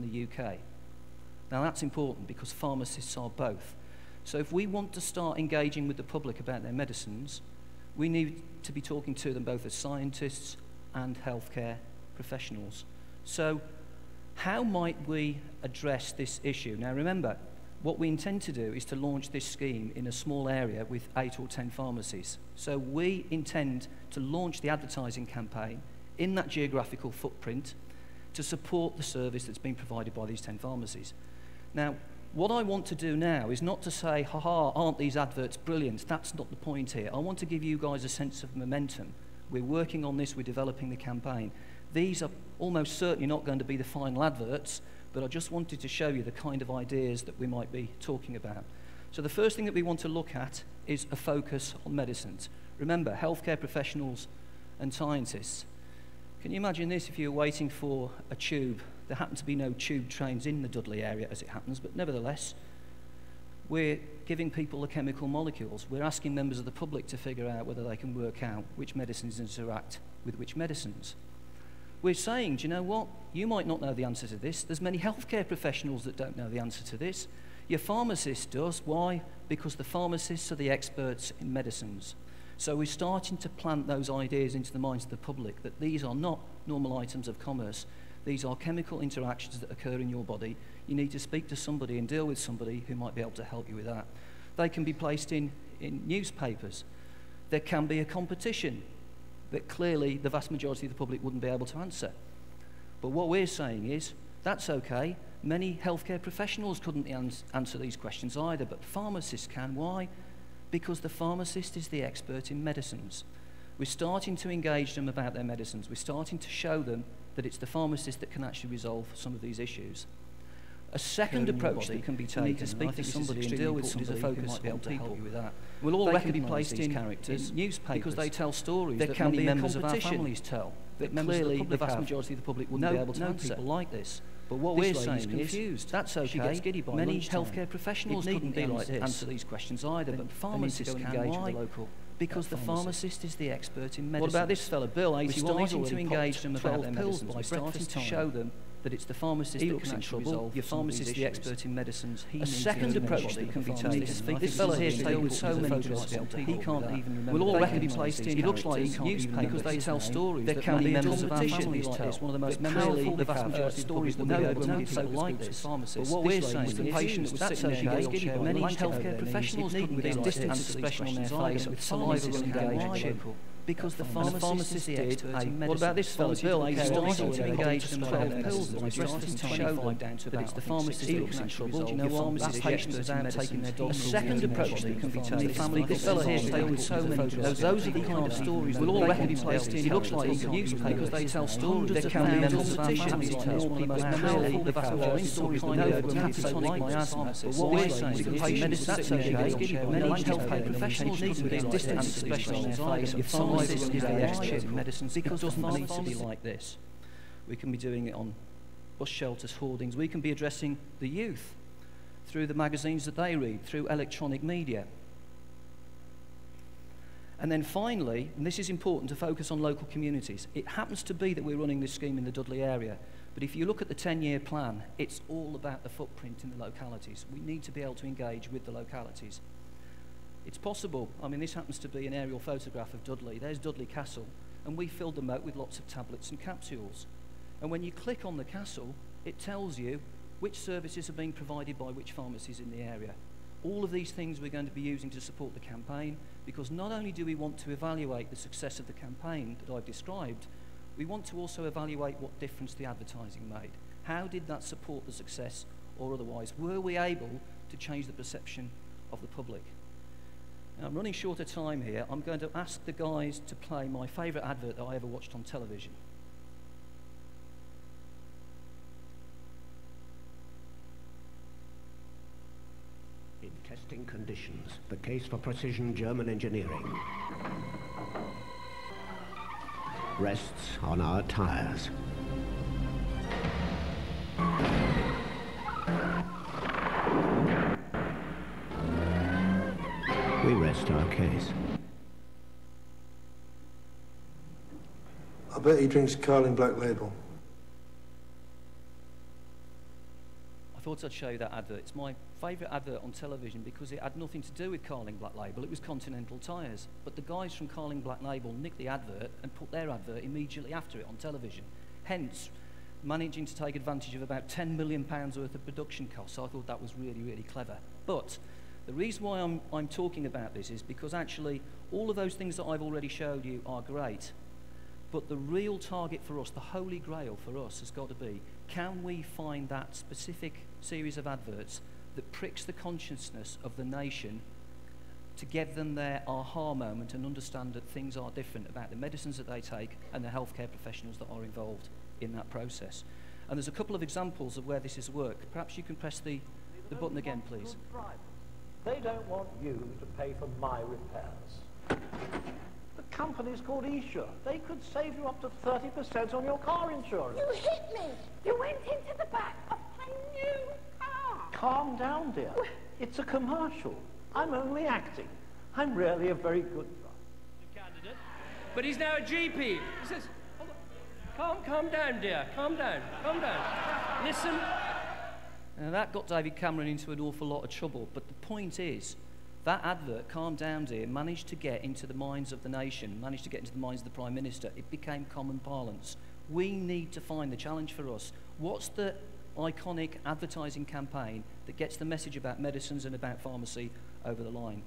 in the UK. Now that's important because pharmacists are both. So if we want to start engaging with the public about their medicines, we need to be talking to them both as scientists and healthcare professionals. So how might we address this issue? Now remember, what we intend to do is to launch this scheme in a small area with 8 or 10 pharmacies. So we intend to launch the advertising campaign in that geographical footprint to support the service that's been provided by these 10 pharmacies. Now, what I want to do now is not to say, haha, aren't these adverts brilliant? That's not the point here. I want to give you guys a sense of momentum. We're working on this, we're developing the campaign. These are almost certainly not going to be the final adverts, but I just wanted to show you the kind of ideas that we might be talking about. So the first thing that we want to look at is a focus on medicines. Remember, healthcare professionals and scientists. Can you imagine this if you were waiting for a tube? There happen to be no tube trains in the Dudley area as it happens, but nevertheless, we're giving people the chemical molecules. We're asking members of the public to figure out whether they can work out which medicines interact with which medicines. We're saying, do you know what? You might not know the answer to this. There's many healthcare professionals that don't know the answer to this. Your pharmacist does. Why? Because the pharmacists are the experts in medicines. So we're starting to plant those ideas into the minds of the public that these are not normal items of commerce. These are chemical interactions that occur in your body. You need to speak to somebody and deal with somebody who might be able to help you with that. They can be placed in newspapers. There can be a competition that clearly the vast majority of the public wouldn't be able to answer. But what we're saying is, that's okay. Many healthcare professionals couldn't answer these questions either, but pharmacists can. Why? Because the pharmacist is the expert in medicines. We're starting to engage them about their medicines. We're starting to show them that it's the pharmacist that can actually resolve some of these issues. A second approach that can be taken, to speak to somebody and deal with somebody who might be able to help you with that. We'll all recognise these characters in newspapers because they tell stories that can be members of our families tell. That clearly the vast majority of the public wouldn't be able to answer. People like this. But what we're saying is, that's okay. She gets giddy by many healthcare professionals couldn't be like this. Answer these questions either, but pharmacists can. Why? Because the pharmacist is the expert in medicine. What about this fella, Bill, 81? We're starting to engage them about their medicines. We're starting to show them that it's the pharmacist that can actually resolve. Your pharmacist is the expert in medicines. A second approach that can be taken. This fella here deals with so many drugs, he can't even remember. We'll all recognise in. He looks like newspapers because they tell stories that can be members of our families tell. It's one of the most powerful, the vast majority of stories that no people like this. But what we're saying is the patient that was sitting there gets giddy. Many healthcare professionals couldn't be like this. Distance expression on their face with saliva running down. Because the pharmacist did what about this fellow, Bill? He's starting to engage them about 12 pills that he's starting to show them that it's the pharmacist that can actually resolve. You know what? That patient is out taking their dog. A second approach that can be taken. The family, this fellow here deals with so many drugs. Those are the kind of stories we'll all recognise. He looks like he's a newspaper because they tell stories that can be members of our families tell. One of the most powerful, the vast majority of stories we know from hypertonic miasma. But what we're saying is the patient is that's okay. Many healthcare professionals need to be distance expression on their face. This is the expert in medicines because it doesn't need to be like this. We can be doing it on bus shelters, hoardings. We can be addressing the youth through the magazines that they read, through electronic media. And then finally, and this is important to focus on local communities, it happens to be that we're running this scheme in the Dudley area, but if you look at the 10-year plan, it's all about the footprint in the localities. We need to be able to engage with the localities. It's possible. I mean, this happens to be an aerial photograph of Dudley. There's Dudley Castle, and we filled them out with lots of tablets and capsules. And when you click on the castle, it tells you which services are being provided by which pharmacies in the area. All of these things we're going to be using to support the campaign, because not only do we want to evaluate the success of the campaign that I've described, we want to also evaluate what difference the advertising made. How did that support the success, or otherwise? Were we able to change the perception of the public? Now, I'm running short of time here. I'm going to ask the guys to play my favourite advert that I ever watched on television. In testing conditions, the case for precision German engineering rests on our tires. We rest our case. I bet he drinks Carling Black Label. thought I'd show you that advert. It's my favourite advert on television because it had nothing to do with Carling Black Label. It was Continental Tyres. But the guys from Carling Black Label nicked the advert and put their advert immediately after it on television. Hence, managing to take advantage of about £10 million worth of production costs. So I thought that was really, really clever. But the reason why I'm talking about this is because actually all of those things that I've already showed you are great. But the real target for us, the holy grail for us, has got to be, can we find that specific series of adverts that pricks the consciousness of the nation to give them their aha moment and understand that things are different about the medicines that they take and the healthcare professionals that are involved in that process. And there's a couple of examples of where this has worked. Perhaps you can press the button again, please. They don't want you to pay for my repairs. The company's called eSure. They could save you up to 30% on your car insurance. You hit me! You went into the back of my new car! Calm down, dear. It's a commercial. I'm only acting. I'm really a very good driver. Candidate. But he's now a GP. He says, calm down, dear. Calm down. Listen. Now that got David Cameron into an awful lot of trouble, but the point is, that advert, Calm Down Dear, managed to get into the minds of the nation, managed to get into the minds of the Prime Minister. It became common parlance. We need to find the challenge for us. What's the iconic advertising campaign that gets the message about medicines and about pharmacy over the line?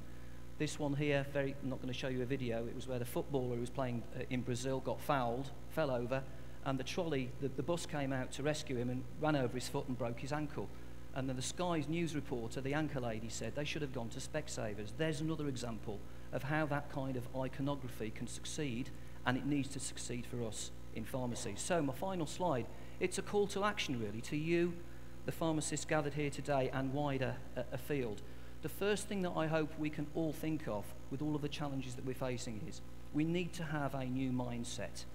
This one here, I'm not going to show you a video, it was where the footballer who was playing in Brazil got fouled, fell over, and the trolley, the bus came out to rescue him and ran over his foot and broke his ankle. And then the Sky's news reporter, the anchor lady, said they should have gone to Specsavers. There's another example of how that kind of iconography can succeed, and it needs to succeed for us in pharmacy. So my final slide, it's a call to action really to you, the pharmacists gathered here today and wider afield. The first thing that I hope we can all think of with all of the challenges that we're facing is we need to have a new mindset.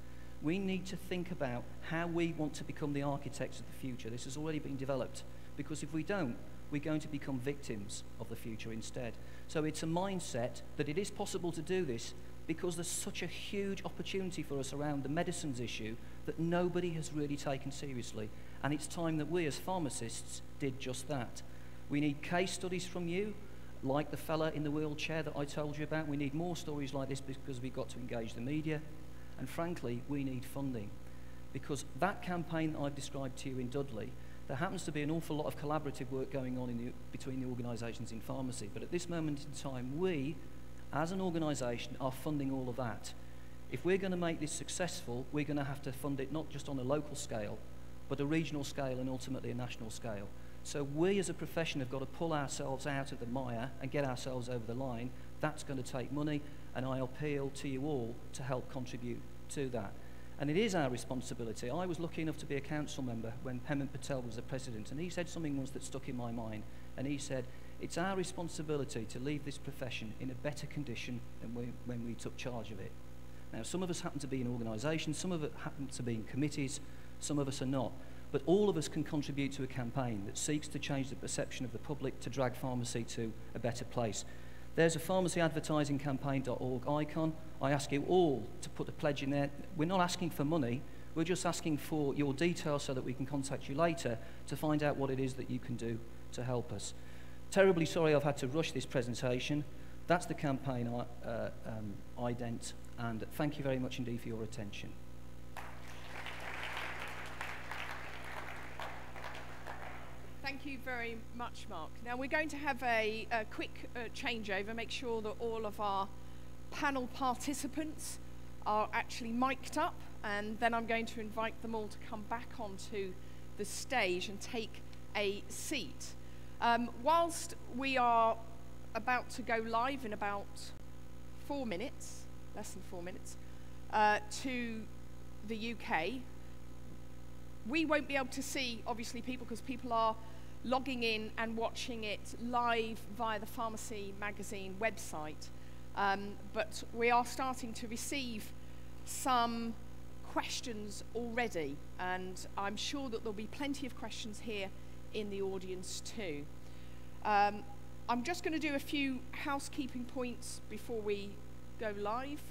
We need to think about how we want to become the architects of the future. This has already been developed. Because if we don't, we're going to become victims of the future instead. So it's a mindset that it is possible to do this because there's such a huge opportunity for us around the medicines issue that nobody has really taken seriously. And it's time that we as pharmacists did just that. We need case studies from you, like the fella in the wheelchair that I told you about. We need more stories like this because we've got to engage the media. And frankly, we need funding. Because that campaign that I've described to you in Dudley, there happens to be an awful lot of collaborative work going on between the organisations in pharmacy, but at this moment in time, we, as an organisation, are funding all of that. If we're going to make this successful, we're going to have to fund it not just on a local scale, but a regional scale and ultimately a national scale. So we as a profession have got to pull ourselves out of the mire and get ourselves over the line. That's going to take money, and I appeal to you all to help contribute to that. And it is our responsibility. I was lucky enough to be a council member when Hemant Patel was the president, and he said something once that stuck in my mind. And he said, it's our responsibility to leave this profession in a better condition than when we took charge of it. Now, some of us happen to be in organisations, some of us happen to be in committees, some of us are not. But all of us can contribute to a campaign that seeks to change the perception of the public to drag pharmacy to a better place. There's a pharmacyadvertisingcampaign.org icon. I ask you all to put a pledge in there. We're not asking for money. We're just asking for your details so that we can contact you later to find out what it is that you can do to help us. Terribly sorry I've had to rush this presentation. That's the campaign ident, and thank you very much indeed for your attention. Thank you very much, Mark. Now we're going to have a quick changeover, make sure that all of our panel participants are actually mic'd up, and then I'm going to invite them all to come back onto the stage and take a seat. Whilst we are about to go live in about 4 minutes, less than 4 minutes, to the UK, we won't be able to see, obviously, people, because people are logging in and watching it live via the Pharmacy Magazine website. But we are starting to receive some questions already, and I'm sure that there'll be plenty of questions here in the audience too. I'm just going to do a few housekeeping points before we go live,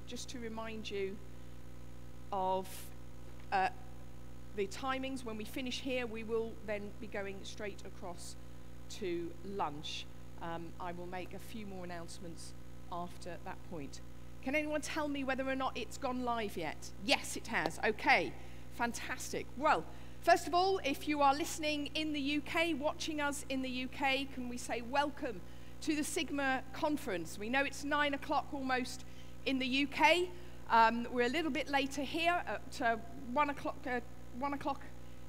just to remind you of the timings. When we finish here, we will then be going straight across to lunch. I will make a few more announcements after that point. Can anyone tell me whether or not it's gone live yet? Yes, it has. Okay, fantastic. Well, first of all, if you are listening in the UK, watching us in the UK, can we say welcome to the Sigma conference? We know it's 9 o'clock almost in the UK. We're a little bit later here at 1 o'clock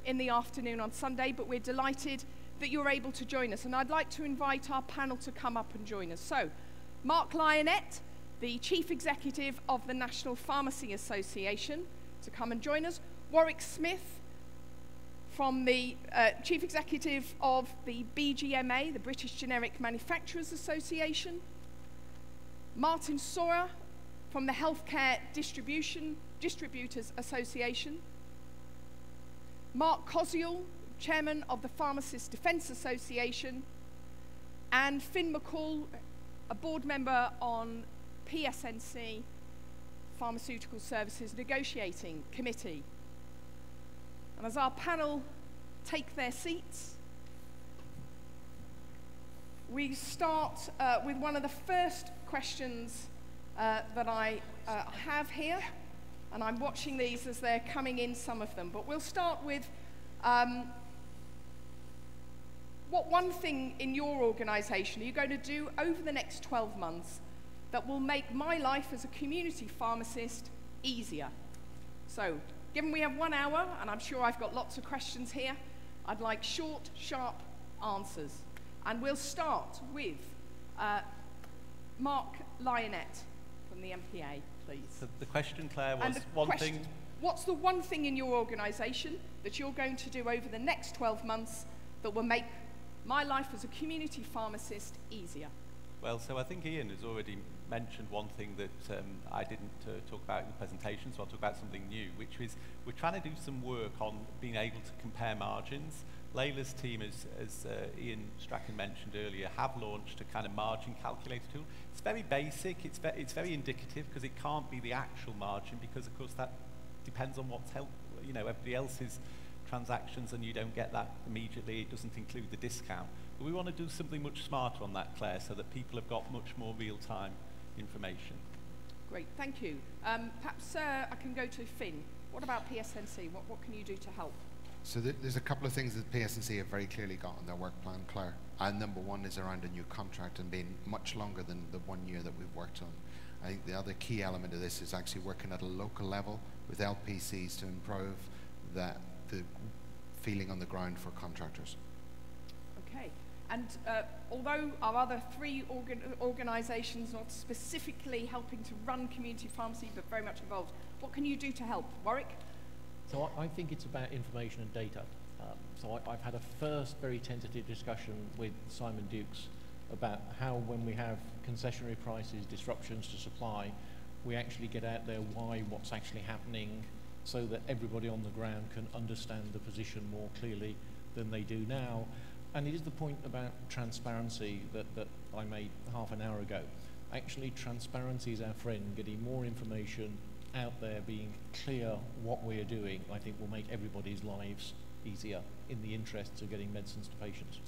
in the afternoon on Sunday, but we're delighted that you're able to join us. And I'd like to invite our panel to come up and join us. So, Mark Lionett, the Chief Executive of the National Pharmacy Association, to come and join us. Warwick Smith, from the Chief Executive of the BGMA, the British Generic Manufacturers Association. Martin Sora, from the Healthcare Distributors Association. Mark Koziol, Chairman of the Pharmacists Defence Association. And Finn McCall, a board member on PSNC, Pharmaceutical Services Negotiating Committee. And as our panel take their seats, we start with one of the first questions that I have here, and I'm watching these as they're coming in, some of them. But we'll start with what one thing in your organisation are you going to do over the next 12 months that will make my life as a community pharmacist easier? So, given we have 1 hour, and I'm sure I've got lots of questions here, I'd like short, sharp answers. And we'll start with Mark Lionett from the MPA, please. So the question, Claire, was thing. What's the one thing in your organisation that you're going to do over the next 12 months that will make my life as a community pharmacist easier? Well, so I think Ian has already mentioned one thing that I didn't talk about in the presentation, so I'll talk about something new, which is we're trying to do some work on being able to compare margins. Layla's team, as Ian Strachan mentioned earlier, have launched a kind of margin calculator tool. It's very basic, it's very indicative because it can't be the actual margin because, of course, that depends on what's everybody else's transactions, and you don't get that immediately. It doesn't include the discount. But we want to do something much smarter on that, Claire, so that people have got much more real-time information. Great, thank you. Perhaps I can go to Finn. What about PSNC? What can you do to help? So there's a couple of things that PSNC have very clearly got on their work plan, Claire. And number one is around a new contract and being much longer than the 1 year that we've worked on. I think the other key element of this is actually working at a local level with LPCs to improve the feeling on the ground for contractors. Okay. And although our other three organisations not specifically helping to run community pharmacy, but very much involved, what can you do to help? Warwick? So I think it's about information and data. So I've had a first very tentative discussion with Simon Dukes about how, when we have concessionary prices, disruptions to supply, we actually get out there what's actually happening, so that everybody on the ground can understand the position more clearly than they do now. And it is the point about transparency that I made half an hour ago. Actually, transparency is our friend. Getting more information out there, being clear what we're doing, I think will make everybody's lives easier in the interests of getting medicines to patients.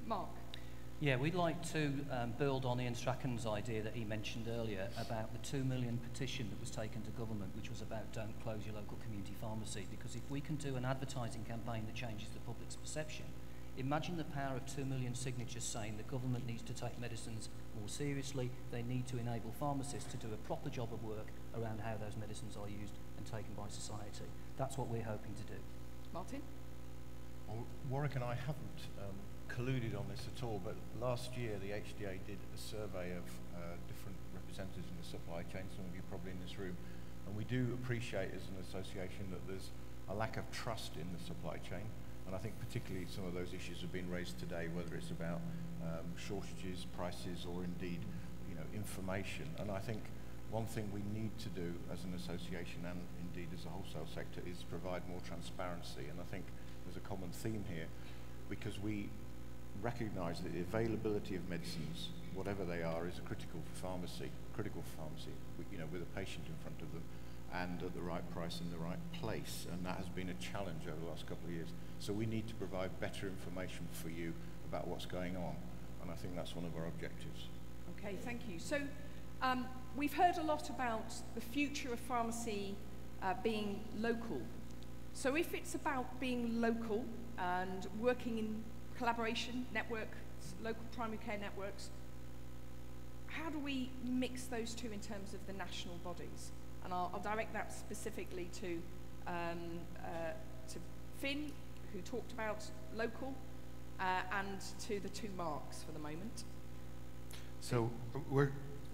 Mark? Yeah, we'd like to build on Ian Strachan's idea that he mentioned earlier about the 2 million petition that was taken to government, which was about don't close your local community pharmacy, because if we can do an advertising campaign that changes the public's perception, imagine the power of 2 million signatures saying the government needs to take medicines more seriously, they need to enable pharmacists to do a proper job of work around how those medicines are used and taken by society. That's what we're hoping to do. Martin? Well, Warwick and I haven't colluded on this at all, but last year the HDA did a survey of different representatives in the supply chain, some of you probably in this room, and we do appreciate as an association that there's a lack of trust in the supply chain, and I think particularly some of those issues have been raised today, whether it's about shortages, prices, or indeed information. And I think one thing we need to do as an association and indeed as a wholesale sector is provide more transparency, and I think there's a common theme here, because we recognise that the availability of medicines, whatever they are, is critical for pharmacy, with a patient in front of them. and at the right price in the right place. And that has been a challenge over the last couple of years. So we need to provide better information for you about what's going on. And I think that's one of our objectives. Okay, thank you. So we've heard a lot about the future of pharmacy being local. So if it's about being local and working in collaboration, networks, local primary care networks, how do we mix those two in terms of the national bodies? And I'll direct that specifically to Finn, who talked about local, and to the two Marks for the moment. So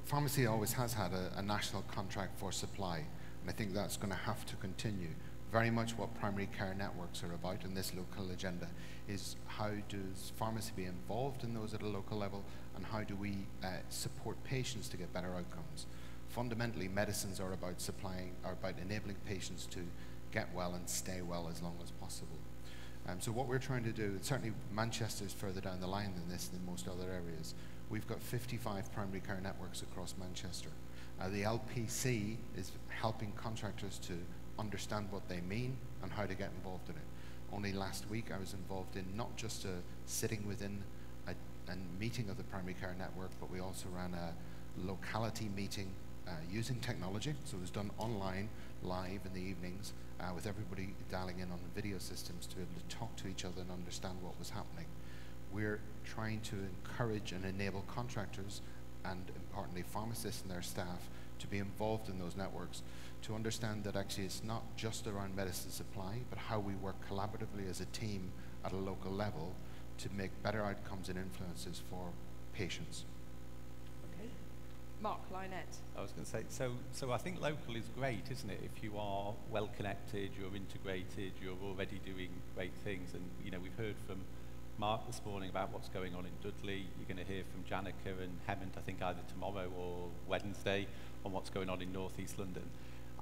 pharmacy always has had a national contract for supply, and I think that's going to have to continue. Very much what primary care networks are about in this local agenda is how does pharmacy be involved in those at a local level, and how do we support patients to get better outcomes. Fundamentally, medicines are about enabling patients to get well and stay well as long as possible. So what we're trying to do, certainly Manchester is further down the line than this than most other areas. We've got 55 primary care networks across Manchester. The LPC is helping contractors to understand what they mean and how to get involved in it. Only last week I was involved in not just sitting within a meeting of the primary care network, but we also ran a locality meeting using technology. So it was done online, live in the evenings, with everybody dialing in on the video systems to be able to talk to each other and understand what was happening. We're trying to encourage and enable contractors and importantly pharmacists and their staff to be involved in those networks, to understand that actually it's not just around medicine supply, but how we work collaboratively as a team at a local level to make better outcomes and influences for patients. Okay. Mark Lynette. I was going to say, so I think local is great, isn't it? If you are well connected, you're integrated, you're already doing great things. And, you know, we've heard from Mark this morning about what's going on in Dudley. You're going to hear from Janica and Hemant, I think, either tomorrow or Wednesday on what's going on in North East London.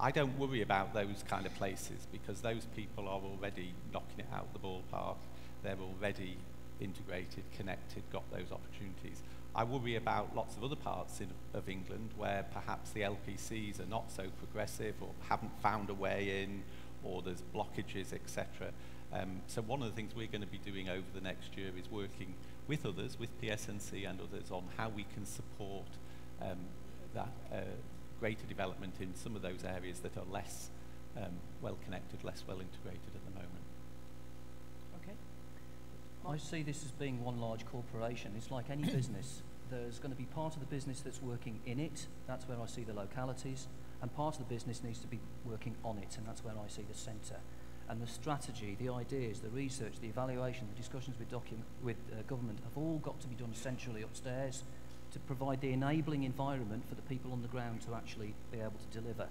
I don't worry about those kind of places because those people are already knocking it out the ballpark. They're already integrated, connected, got those opportunities. I worry about lots of other parts of England where perhaps the LPCs are not so progressive or haven't found a way in, or there's blockages, etc. So one of the things we're going to be doing over the next year is working with others, with PSNC and others, on how we can support that greater development in some of those areas that are less well connected, less well integrated at the moment. Okay. I see this as being one large corporation. It's like any business. There's going to be part of the business that's working in it. That's where I see the localities. And part of the business needs to be working on it, and that's where I see the centre. And the strategy, the ideas, the research, the evaluation, the discussions with government have all got to be done centrally upstairs to provide the enabling environment for the people on the ground to actually be able to deliver.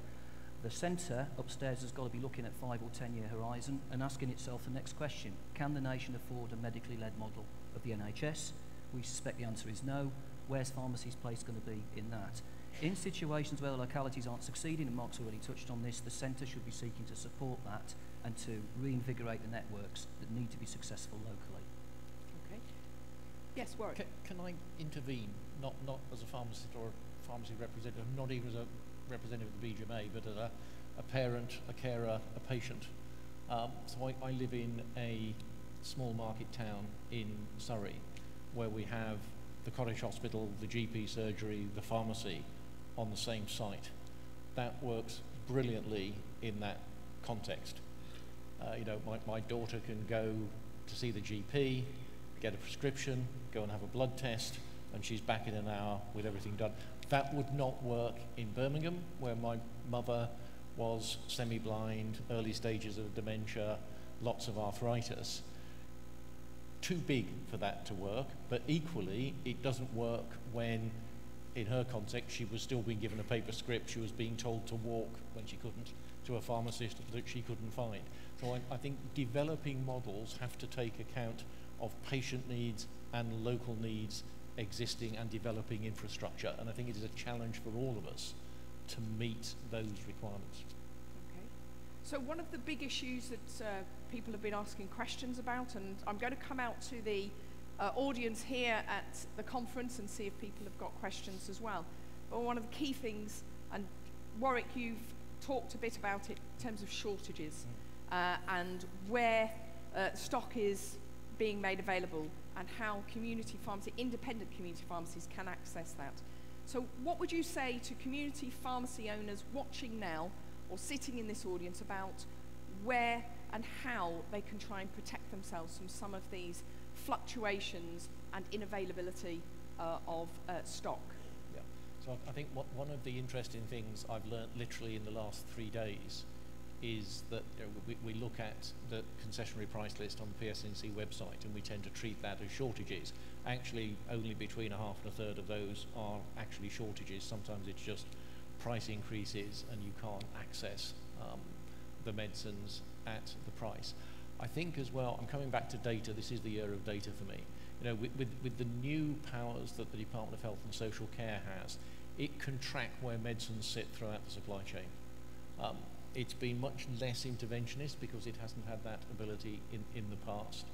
The centre upstairs has got to be looking at 5 or 10 year horizon and asking itself the next question: can the nation afford a medically led model of the NHS? We suspect the answer is no. Where's pharmacy's place going to be in that? In situations where the localities aren't succeeding, and Mark's already touched on this, the centre should be seeking to support that and to reinvigorate the networks that need to be successful locally. Okay. Yes, Warwick. Can I intervene, not as a pharmacist or a pharmacy representative, not even as a representative of the BGMA, but as a parent, a carer, a patient. So I live in a small market town in Surrey where we have the cottage hospital, the GP surgery, the pharmacy on the same site. That works brilliantly in that context. You know, my daughter can go to see the GP, get a prescription, go and have a blood test, and she's back in an hour with everything done. That would not work in Birmingham, where my mother was semi-blind, early stages of dementia, lots of arthritis. Too big for that to work, but equally it doesn't work when, in her context, she was still being given a paper script, she was being told to walk when she couldn't, to a pharmacist that she couldn't find. So I think developing models have to take account of patient needs and local needs existing and developing infrastructure, and I think it is a challenge for all of us to meet those requirements. Okay. So one of the big issues that people have been asking questions about, and I'm going to come out to the audience here at the conference and see if people have got questions as well. But one of the key things, and Warwick, you've talked a bit about it in terms of shortages and where stock is being made available and how community pharmacy, independent community pharmacies can access that. So what would you say to community pharmacy owners watching now or sitting in this audience about where and how they can try and protect themselves from some of these fluctuations and unavailability of stock? Yeah. So I think one of the interesting things I've learnt literally in the last 3 days is that we look at the concessionary price list on the PSNC website and we tend to treat that as shortages. Actually, only between a half and a third of those are actually shortages. Sometimes it's just price increases and you can't access the medicines at the price. I think as well, I'm coming back to data, this is the year of data for me. You know, with the new powers that the Department of Health and Social Care has, it can track where medicines sit throughout the supply chain. It's been much less interventionist because it hasn't had that ability in the past.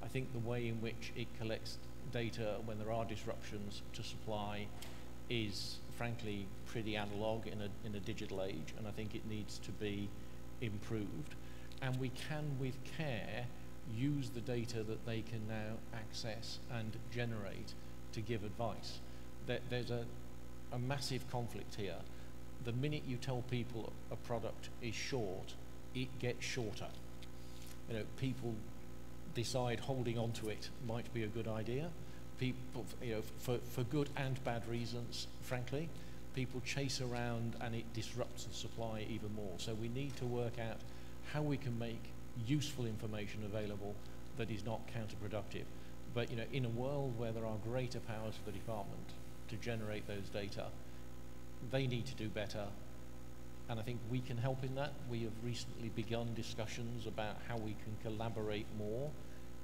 I think the way in which it collects data when there are disruptions to supply is frankly pretty analog in a digital age, and I think it needs to be improved. And we can, with care, use the data that they can now access and generate to give advice. There's a massive conflict here. The minute you tell people a product is short, it gets shorter. You know, people decide holding on to it might be a good idea. People, you know, for good and bad reasons, frankly, people chase around and it disrupts the supply even more. So we need to work out how we can make useful information available that is not counterproductive. But you know, in a world where there are greater powers for the department to generate those data, they need to do better, and I think we can help in that. We have recently begun discussions about how we can collaborate more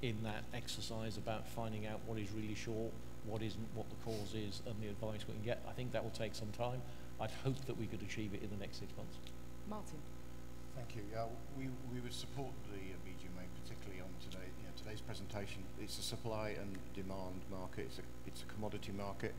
in that exercise about finding out what is really short, what isn't, what the cause is, and the advice we can get. I think that will take some time. I'd hope that we could achieve it in the next 6 months. Martin. Thank you. We would support the BGMA, particularly on today's presentation. It's a supply and demand market. It's a commodity market.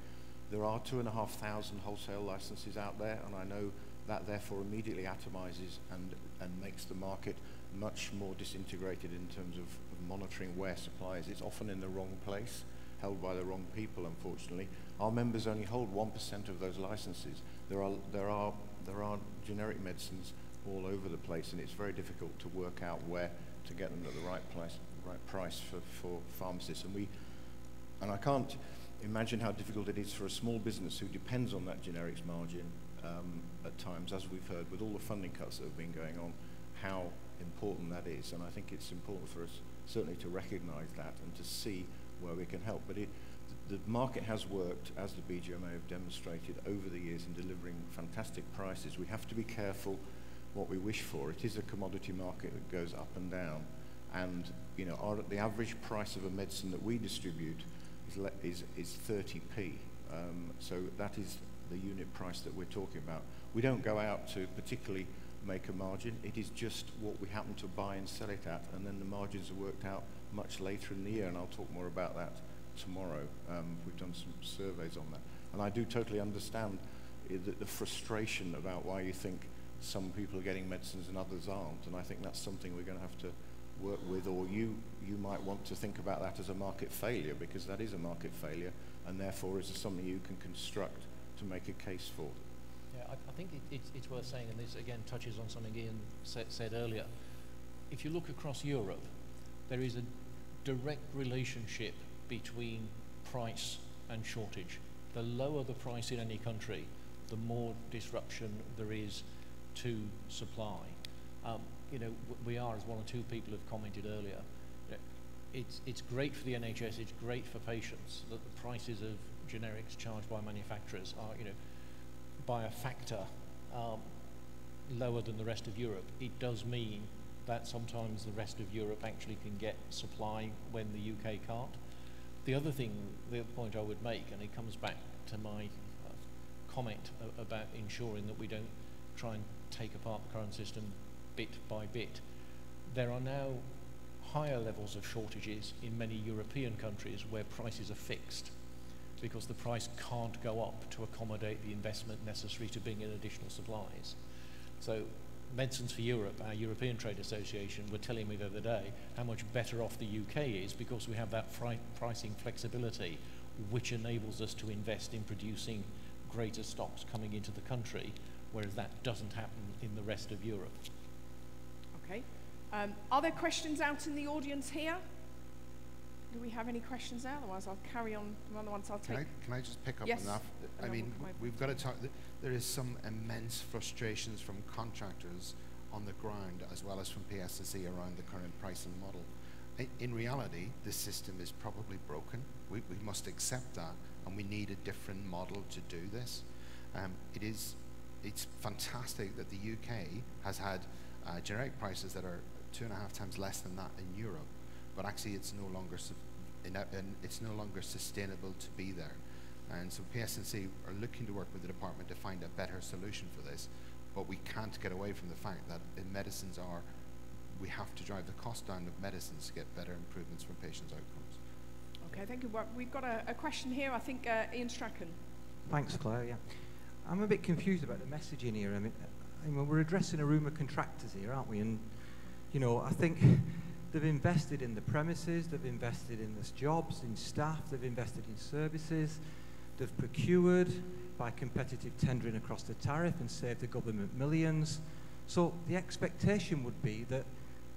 There are 2,500 wholesale licenses out there, and I know that therefore immediately atomizes and makes the market much more disintegrated in terms of monitoring where supply is. It's often in the wrong place, held by the wrong people, unfortunately. Our members only hold 1% of those licenses. There are generic medicines all over the place, and it's very difficult to work out where to get them at the right price for pharmacists. And I can't imagine how difficult it is for a small business who depends on that generics margin at times, as we've heard, with all the funding cuts that have been going on, how important that is. And I think it's important for us certainly to recognize that and to see where we can help. But the market has worked, as the BGMA have demonstrated over the years, in delivering fantastic prices. We have to be careful what we wish for. It is a commodity market that goes up and down. And you know, the average price of a medicine that we distribute is 30p. So that is the unit price that we're talking about. We don't go out to particularly make a margin. It is just what we happen to buy and sell it at, and then the margins are worked out much later in the year, and I'll talk more about that tomorrow. We've done some surveys on that. And I do totally understand the frustration about why you think some people are getting medicines and others aren't, and I think that's something we're going to have to work with, or you might want to think about that as a market failure, because that is a market failure, and therefore is something you can construct to make a case for. Yeah, I think it's worth saying, and this again touches on something Ian said earlier. If you look across Europe, there is a direct relationship between price and shortage. The lower the price in any country, the more disruption there is to supply. You know, we are, as one or two people have commented earlier, it's great for the NHS, it's great for patients that the prices of generics charged by manufacturers are, you know, by a factor lower than the rest of Europe. It does mean that sometimes the rest of Europe actually can get supply when the UK can't. The other point I would make, and it comes back to my comment about ensuring that we don't try and take apart the current system bit by bit. There are now higher levels of shortages in many European countries where prices are fixed because the price can't go up to accommodate the investment necessary to bring in additional supplies. So Medicines for Europe, our European Trade Association, were telling me the other day how much better off the UK is because we have that pricing flexibility, which enables us to invest in producing greater stocks coming into the country, whereas that doesn't happen in the rest of Europe. Okay. Are there questions out in the audience here? Do we have any questions there? Otherwise, I'll carry on. One of the ones I'll take. Can I just pick up Yes. on that? I mean, we've got to talk. There is some immense frustrations from contractors on the ground as well as from PSNC around the current pricing model. In reality, this system is probably broken. We must accept that, and we need a different model to do this. It's fantastic that the UK has had generic prices that are 2.5 times less than that in Europe, but actually it's no longer sustainable to be there. And so PSNC are looking to work with the department to find a better solution for this, but we can't get away from the fact that we have to drive the cost down of medicines to get better improvements for patients' outcomes. Okay, thank you. Well, we've got a question here. I think Ian Strachan. Thanks, Claire. Yeah, I'm a bit confused about the messaging here. I mean, we're addressing a room of contractors here, aren't we? And I think they've invested in the premises, they've invested in the jobs, in staff, they've invested in services, they've procured by competitive tendering across the tariff and saved the government millions. So the expectation would be that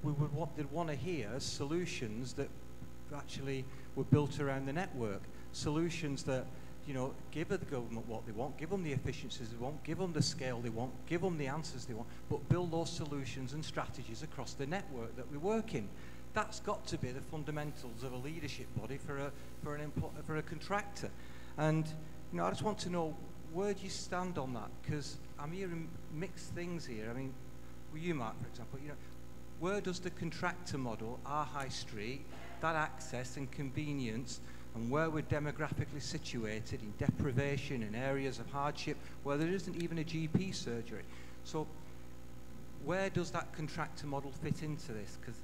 they'd want to hear solutions that actually were built around the network, solutions that give the government what they want, give them the efficiencies they want, give them the scale they want, give them the answers they want, but build those solutions and strategies across the network that we work in. That's got to be the fundamentals of a leadership body for a contractor. And I just want to know, where do you stand on that? Because I'm hearing mixed things here. I mean, with you, Mark, for example, where does the contractor model, our high street, that access and convenience, and where we're demographically situated in deprivation in areas of hardship where there isn't even a GP surgery. So where does that contractor model fit into this? Because,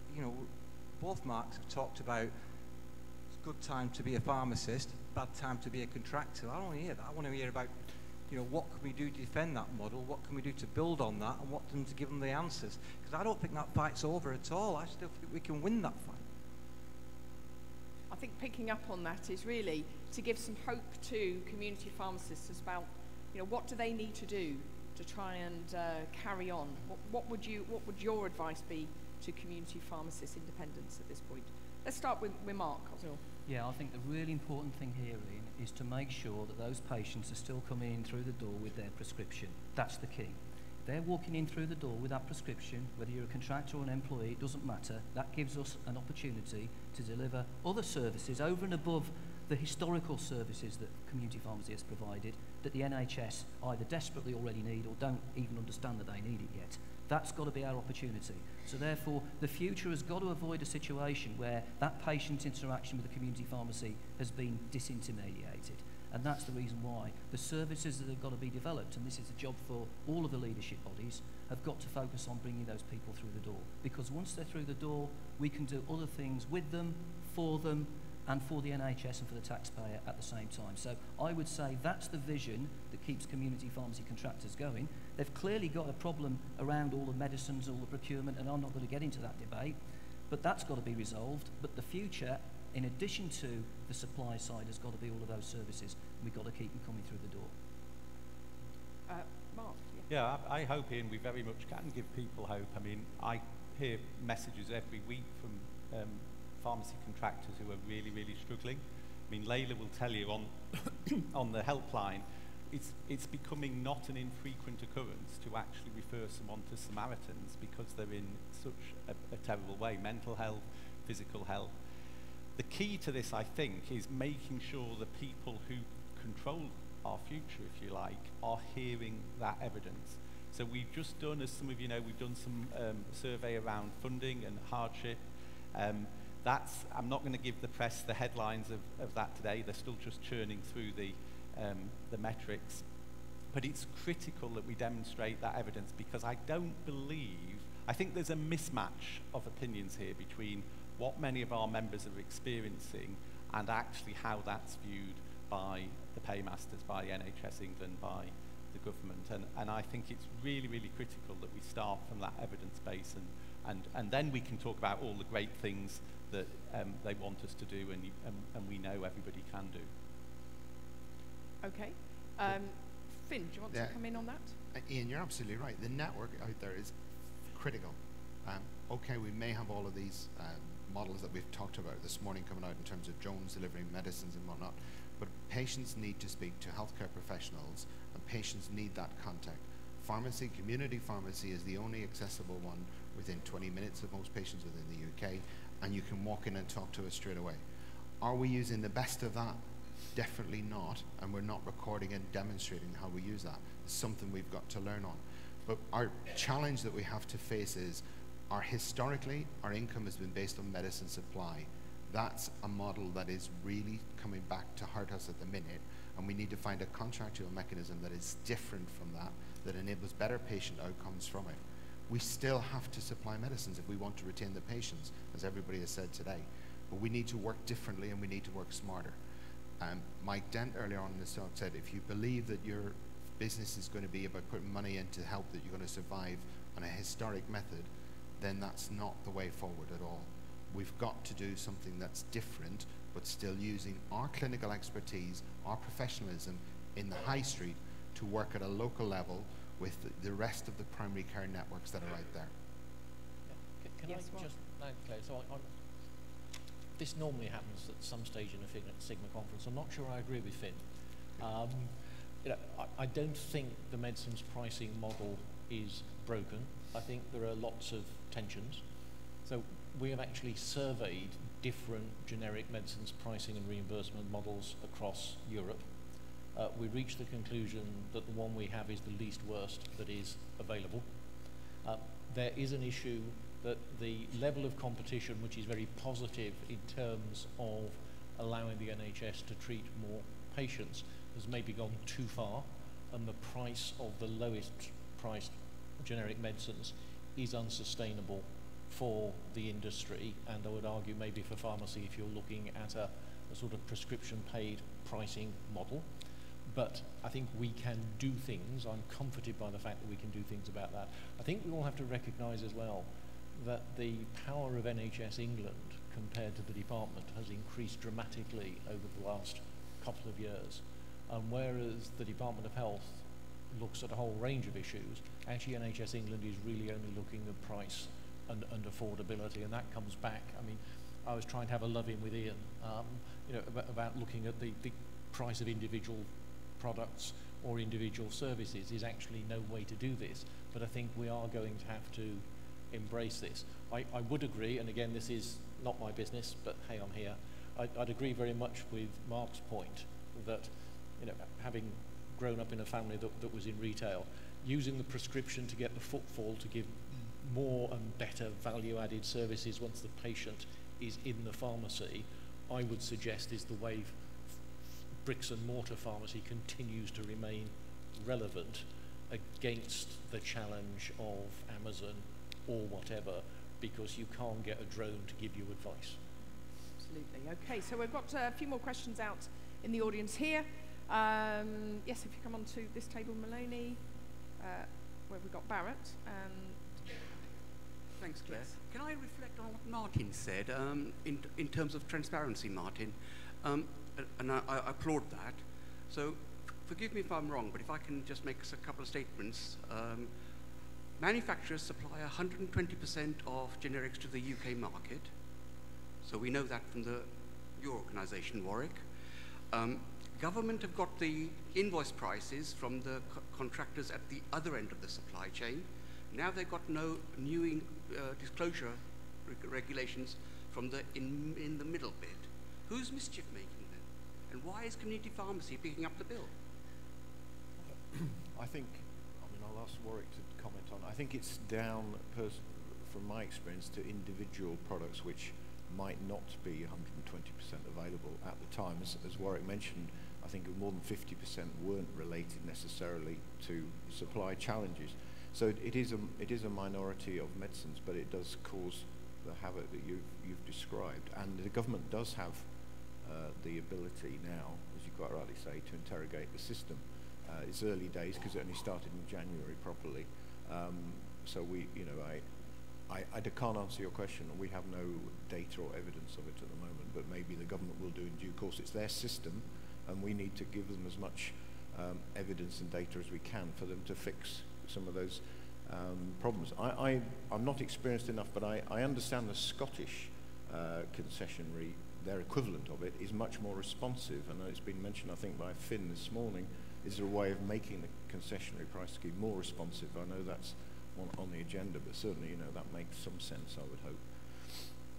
both Marks have talked about it's a good time to be a pharmacist, bad time to be a contractor. I don't want to hear that. I want to hear about, what can we do to defend that model? What can we do to build on that? And what to give them the answers? Because I don't think that fight's over at all. I still think we can win that fight. I think picking up on that is really to give some hope to community pharmacists about, what do they need to do to try and carry on? What would your advice be to community pharmacist independents at this point? Let's start with Mark. Yeah, I think the really important thing here, Ian, is to make sure that those patients are still coming in through the door with their prescription. That's the key. They're walking in through the door with that prescription, whether you're a contractor or an employee, it doesn't matter. That gives us an opportunity to deliver other services over and above the historical services that community pharmacy has provided that the NHS either desperately already need or don't even understand that they need it yet. That's got to be our opportunity. So therefore, the future has got to avoid a situation where that patient interaction with the community pharmacy has been disintermediated. And that's the reason why the services that have got to be developed, and this is a job for all of the leadership bodies, have got to focus on bringing those people through the door. Because once they're through the door, we can do other things with them, and for the NHS and for the taxpayer at the same time. So I would say that's the vision that keeps community pharmacy contractors going. They've clearly got a problem around all the medicines, all the procurement, and I'm not going to get into that debate, but that's got to be resolved. But the future, in addition to the supply side, has got to be all of those services. We've got to keep them coming through the door. Mark? Yeah, I hope, Ian, we very much can give people hope. I mean, I hear messages every week from pharmacy contractors who are really, really struggling. I mean, Layla will tell you on the helpline, it's becoming not an infrequent occurrence to actually refer someone to Samaritans because they're in such a terrible way, mental health, physical health. The key to this, I think, is making sure the people who control our future, if you like, are hearing that evidence. So we've just done, as some of you know, we've done some survey around funding and hardship. I'm not going to give the press the headlines of that today. They're still just churning through the metrics. But it's critical that we demonstrate that evidence because I think there's a mismatch of opinions here between what many of our members are experiencing and actually how that's viewed by the paymasters, by NHS England, by the government, and I think it's really, really critical that we start from that evidence base, and then we can talk about all the great things that they want us to do, and we know everybody can do. Okay. Finn, do you want to come in on that? Ian, you're absolutely right. The network out there is critical. Okay, we may have all of these models that we've talked about this morning coming out in terms of drones delivering medicines and whatnot, but patients need to speak to healthcare professionals, and patients need that contact. Pharmacy, community pharmacy, is the only accessible one within 20 minutes of most patients within the UK, and you can walk in and talk to us straight away. Are we using the best of that? Definitely not, and we're not recording and demonstrating how we use that. It's something we've got to learn on. But our challenge that we have to face is, historically, our income has been based on medicine supply. That's a model that is really coming back to hurt us at the minute, and we need to find a contractual mechanism that is different from that, that enables better patient outcomes from it. We still have to supply medicines if we want to retain the patients, as everybody has said today. But we need to work differently, and we need to work smarter. Mike Dent earlier on in this talk said, if you believe that your business is going to be about putting money in to help that you're going to survive on a historic method, then that's not the way forward at all. We've got to do something that's different, but still using our clinical expertise, our professionalism in the high street to work at a local level with the rest of the primary care networks that are out there. Yeah. Can I just add, Claire, so this normally happens at some stage in a Sigma conference. I'm not sure I agree with Finn. I don't think the medicines pricing model is broken. I think there are lots of tensions. So we have actually surveyed different generic medicines pricing and reimbursement models across Europe. We reached the conclusion that the one we have is the least worst that is available. There is an issue that the level of competition, which is very positive in terms of allowing the NHS to treat more patients, has maybe gone too far, and the price of the lowest priced generic medicines is unsustainable for the industry, and I would argue maybe for pharmacy if you're looking at a sort of prescription paid pricing model. But I think we can do things. I'm comforted by the fact that we can do things about that. I think we all have to recognise as well that the power of NHS England compared to the department has increased dramatically over the last couple of years. And whereas the Department of Health looks at a whole range of issues, actually NHS England is really only looking at price and affordability, and that comes back. I mean, I was trying to have a love-in with Ian, about looking at the price of individual products or individual services is actually no way to do this, but I think we are going to have to embrace this. I would agree, and again, this is not my business, but hey, I'm here. I'd agree very much with Mark's point that, having grown up in a family that was in retail, using the prescription to get the footfall to give more and better value-added services once the patient is in the pharmacy, I would suggest is the way bricks and mortar pharmacy continues to remain relevant against the challenge of Amazon or whatever, because you can't get a drone to give you advice. Absolutely. Okay, so we've got a few more questions out in the audience here. Yes, if you come on to this table, Maloney, where we've got Barrett. Thanks, Claire. Yes. Can I reflect on what Martin said in terms of transparency, Martin? And I applaud that. So forgive me if I'm wrong, but if I can just make a couple of statements. Manufacturers supply 120% of generics to the UK market. So we know that from your organisation, Warwick. Government have got the invoice prices from the contractors at the other end of the supply chain. Now they've got no new disclosure regulations from in the middle bit. Who's mischief making then? And why is community pharmacy picking up the bill? I think, I'll ask Warwick to comment on. I think it's down, from my experience, to individual products which might not be 120% available at the time. As Warwick mentioned, I think more than 50% weren't related necessarily to supply challenges. So it is a minority of medicines, but it does cause the havoc that you've described. And the government does have the ability now, as you quite rightly say, to interrogate the system. It's early days because it only started in January properly. So we, you know, I can't answer your question. We have no data or evidence of it at the moment, but maybe the government will do in due course. It's their system, and we need to give them as much evidence and data as we can for them to fix some of those problems. I'm not experienced enough, but I understand the Scottish concessionary, their equivalent of it, is much more responsive. And it's been mentioned, I think, by Finn this morning. Is there a way of making the concessionary price scheme more responsive? I know that's on the agenda, but certainly, you know, that makes some sense, I would hope.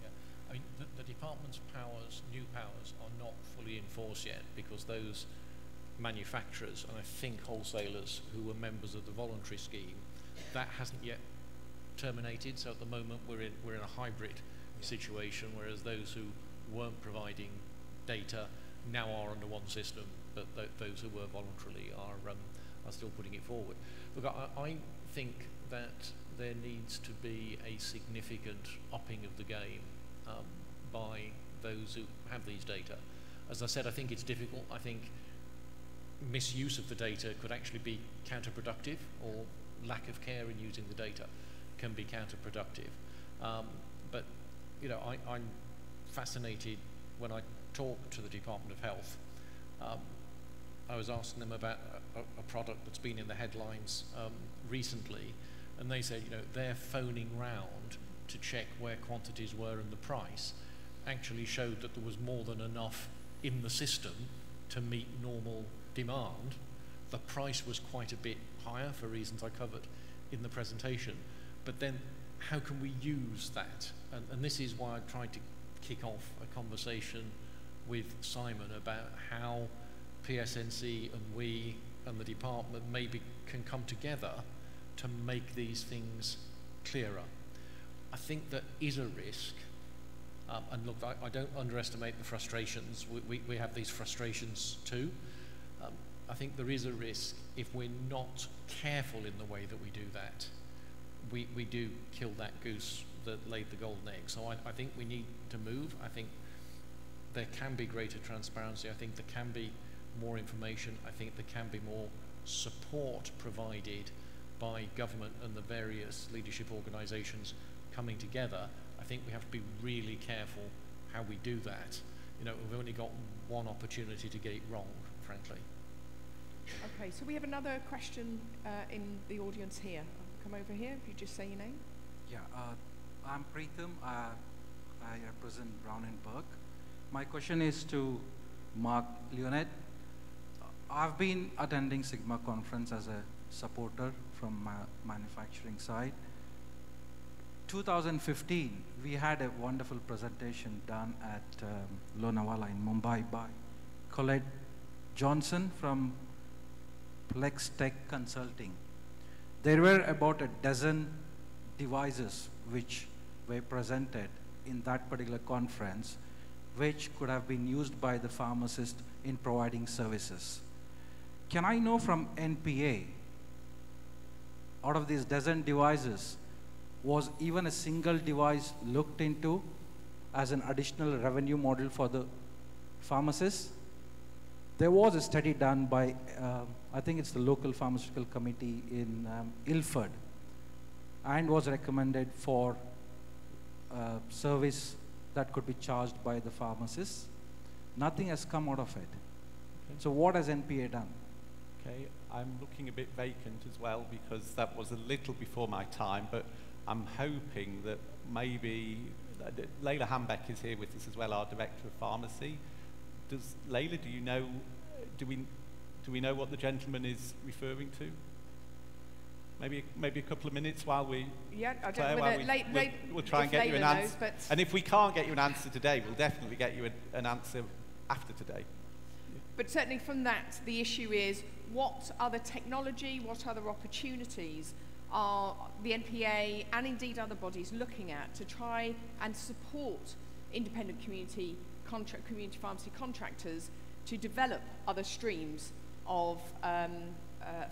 Yeah. I mean, the department's powers, new powers, are not fully enforced yet, because those manufacturers, and I think wholesalers who were members of the voluntary scheme, that hasn't yet terminated. So at the moment we're in a hybrid situation, whereas those who weren't providing data now are under one system, but those who were voluntarily are still putting it forward. Look, I think that there needs to be a significant upping of the game by those who have these data. As I said, I think it's difficult. I think misuse of the data could actually be counterproductive, or lack of care in using the data can be counterproductive. But you know, I'm fascinated when I talk to the Department of Health. I was asking them about a product that's been in the headlines recently, and they said, you know, they're phoning round to check where quantities were and the price actually showed that there was more than enough in the system to meet normal demand. The price was quite a bit higher for reasons I covered in the presentation, but then how can we use that? And this is why I tried to kick off a conversation with Simon about how PSNC and we and the department maybe can come together to make these things clearer. I think there is a risk, and look, I don't underestimate the frustrations. We have these frustrations too. I think there is a risk if we're not careful in the way that we do that. We do kill that goose that laid the golden egg. So I think we need to move. I think there can be greater transparency. I think there can be more information. I think there can be more support provided by government and the various leadership organisations coming together. I think we have to be really careful how we do that. You know, we've only got one opportunity to get it wrong, frankly. Okay, so we have another question in the audience here. Come over here, if you just say your name. Yeah, I'm Preetham. I represent Brown & Burke. My question is to Mark Leonard. I've been attending Sigma conference as a supporter from my manufacturing side. 2015, we had a wonderful presentation done at Lonavala in Mumbai by Colette Johnson from Plex Tech Consulting. There were about a dozen devices which were presented in that particular conference, which could have been used by the pharmacist in providing services. Can I know from NPA, out of these dozen devices, was even a single device looked into as an additional revenue model for the pharmacists? There was a study done by, I think it's the local pharmaceutical committee in Ilford, and was recommended for service that could be charged by the pharmacists. Nothing has come out of it. Okay. So what has NPA done? Okay, I'm looking a bit vacant as well, because that was a little before my time, but I'm hoping that maybe Leila Hambeck is here with us as well, our Director of Pharmacy. Leila, do you know, do we know what the gentleman is referring to? Maybe a couple of minutes while we... Yeah, I don't know. We'll try and get you an answer. And if we can't get you an answer today, we'll definitely get you an answer after today. But certainly from that, the issue is what other technology, what other opportunities are the NPA and indeed other bodies looking at to try and support independent community pharmacy contractors to develop other streams of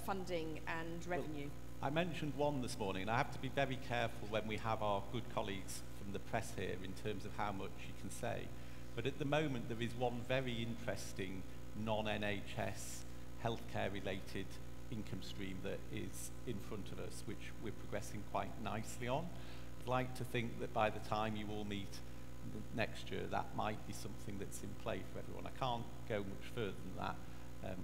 funding and revenue? Well, I mentioned one this morning, and I have to be very careful when we have our good colleagues from the press here in terms of how much you can say. But at the moment, there is one very interesting non-NHS healthcare-related income stream that is in front of us, which we're progressing quite nicely on. I'd like to think that by the time you all meet next year, that might be something that's in play for everyone. I can't go much further than that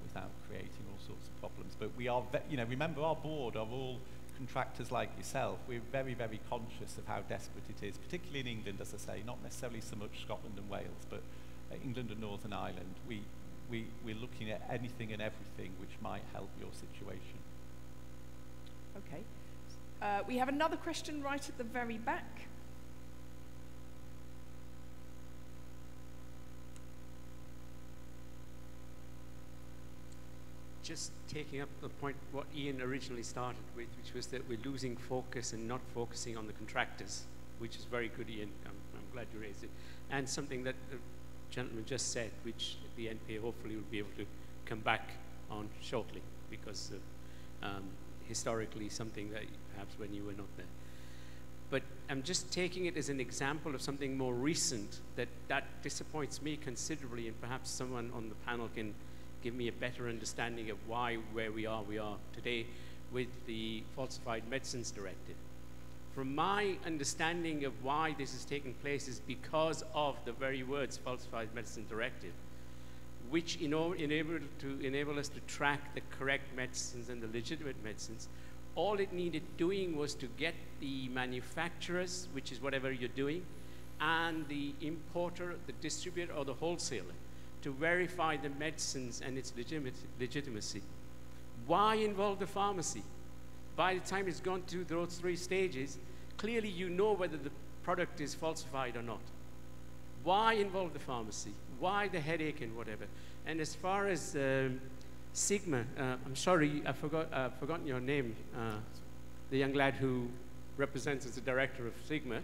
without creating all sorts of problems. But we are, remember our board are all contractors like yourself. We're very, very conscious of how desperate it is, particularly in England, as I say, not necessarily so much Scotland and Wales, but England and Northern Ireland. We're looking at anything and everything which might help your situation. Okay. We have another question right at the very back. Just taking up the point what Ian originally started with, which was that we're losing focus and not focusing on the contractors, which is very good, Ian. I'm glad you raised it. And something that the gentleman just said, which the NPA hopefully will be able to come back on shortly, because historically something that perhaps when you were not there. But I'm just taking it as an example of something more recent that disappoints me considerably, and perhaps someone on the panel can give me a better understanding of where we are today with the Falsified Medicines Directive. From my understanding of why this is taking place is because of the very words Falsified Medicine Directive, which enable us to track the correct medicines and the legitimate medicines. All it needed doing was to get the manufacturers, which is whatever you're doing, and the importer, the distributor, or the wholesaler to verify the medicines and its legitimacy. Why involve the pharmacy? By the time it's gone through those 3 stages, clearly you know whether the product is falsified or not. Why involve the pharmacy? Why the headache and whatever? And as far as Sigma, I'm sorry, I've forgotten your name, the young lad who represents as the director of Sigma.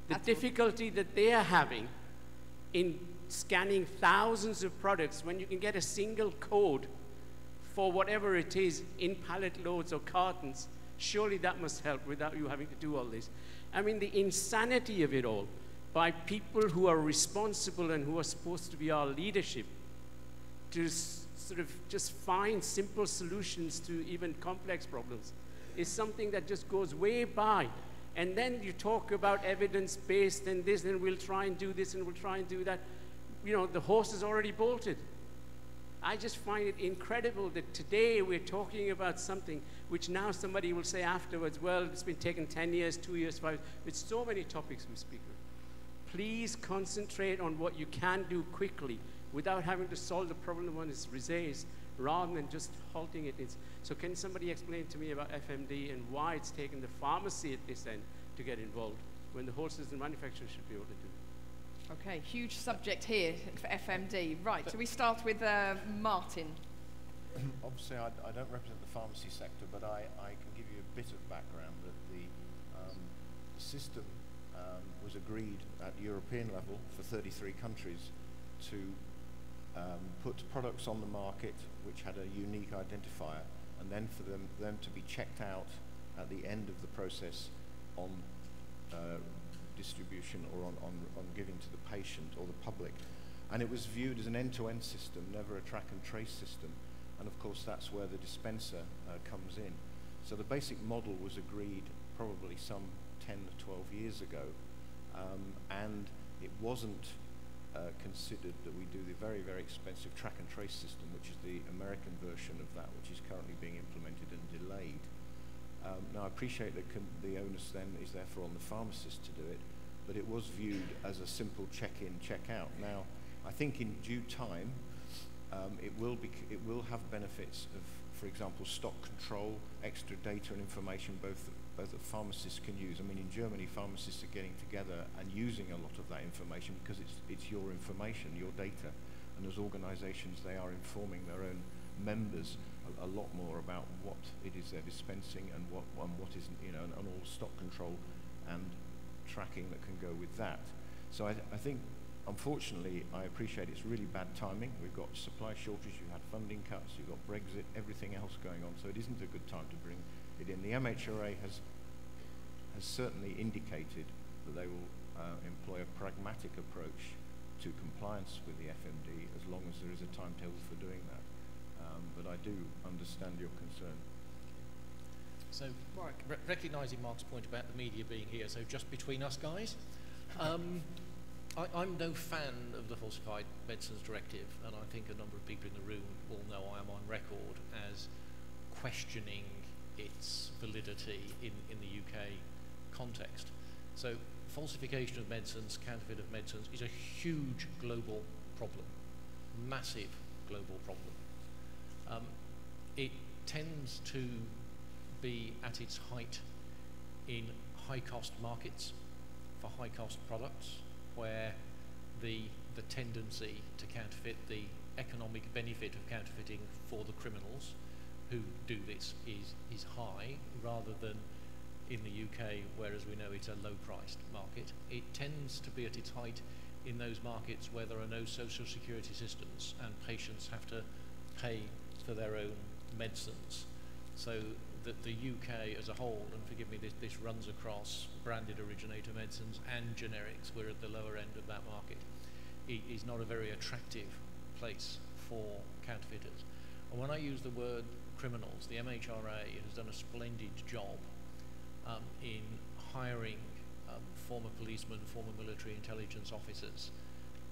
The difficulty that they are having in scanning thousands of products when you can get a single code for whatever it is in pallet loads or cartons, surely that must help without you having to do all this. I mean, the insanity of it all by people who are responsible and who are supposed to be our leadership to sort of just find simple solutions to even complex problems is something that just goes way by. And then you talk about evidence-based and this, and we'll try and do this and we'll try and do that. You know, the horse is already bolted. I just find it incredible that today we're talking about something which now somebody will say afterwards, well, it's been taken 10 years, 2 years, 5 years. With so many topics we speak of. Please concentrate on what you can do quickly without having to solve the problem when it's raised, rather than just halting it. So can somebody explain to me about FMD and why it's taken the pharmacy at this end to get involved when the wholesalers and manufacturers should be able to do it? Okay, huge subject here for FMD. Right, so we start with Martin. Obviously, I don't represent the pharmacy sector, but I can give you a bit of background that the system was agreed at European level for 33 countries to put products on the market which had a unique identifier, and then for them to be checked out at the end of the process on distribution or on giving to the patient or the public. And it was viewed as an end-to-end system, never a track and trace system. And of course that's where the dispenser comes in. So the basic model was agreed probably some 10 or 12 years ago, and it wasn't considered that we do the very, very expensive track and trace system, which is the American version of that, which is currently being implemented and delayed. Now, I appreciate that the onus then is therefore on the pharmacist to do it, but it was viewed as a simple check-in, check-out. Now, I think in due time, it will have benefits of, for example, stock control, extra data and information both that pharmacists can use. I mean, in Germany, pharmacists are getting together and using a lot of that information because it's your information, your data, and as organizations, they are informing their own members a lot more about what it is they're dispensing and what isn't, you know, and all stock control and tracking that can go with that. So I think, unfortunately, I appreciate it's really bad timing. We've got supply shortage, you've had funding cuts, you've got Brexit, everything else going on, so it isn't a good time to bring it in. The MHRA has certainly indicated that they will employ a pragmatic approach to compliance with the FMD as long as there is a timetable for doing that. but I do understand your concern. So, recognising Mark's point about the media being here, so just between us guys, I'm no fan of the Falsified Medicines Directive, and I think a number of people in the room will know I am on record as questioning its validity in the UK context. So, falsification of medicines, counterfeit of medicines, is a huge global problem, massive global problem. It tends to be at its height in high-cost markets for high-cost products, where the tendency to counterfeit, the economic benefit of counterfeiting for the criminals who do this is high, rather than in the UK, where, as we know, it's a low-priced market. It tends to be at its height in those markets where there are no social security systems and patients have to pay for their own medicines. So that the UK as a whole, and forgive me, this runs across branded originator medicines and generics, we're at the lower end of that market, is not a very attractive place for counterfeiters. And when I use the word criminals, the MHRA has done a splendid job in hiring former policemen, former military intelligence officers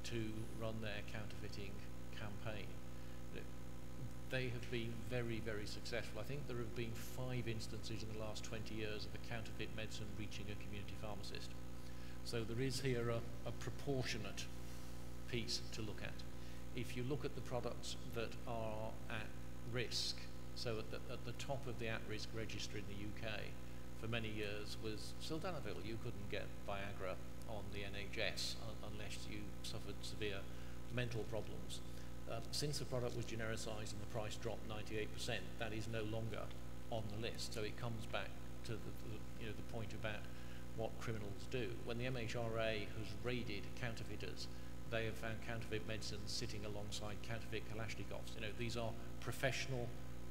to run their counterfeiting campaign. They have been very, very successful. I think there have been 5 instances in the last 20 years of a counterfeit medicine reaching a community pharmacist. So there is here a proportionate piece to look at. If you look at the products that are at risk, so at the top of the at-risk register in the UK for many years was sildenafil. You couldn't get Viagra on the NHS unless you suffered severe mental problems. Since the product was genericized and the price dropped 98%, that is no longer on the list. So it comes back to the point about what criminals do. When the MHRA has raided counterfeiters, they have found counterfeit medicines sitting alongside counterfeit Kalashnikovs. These are professional,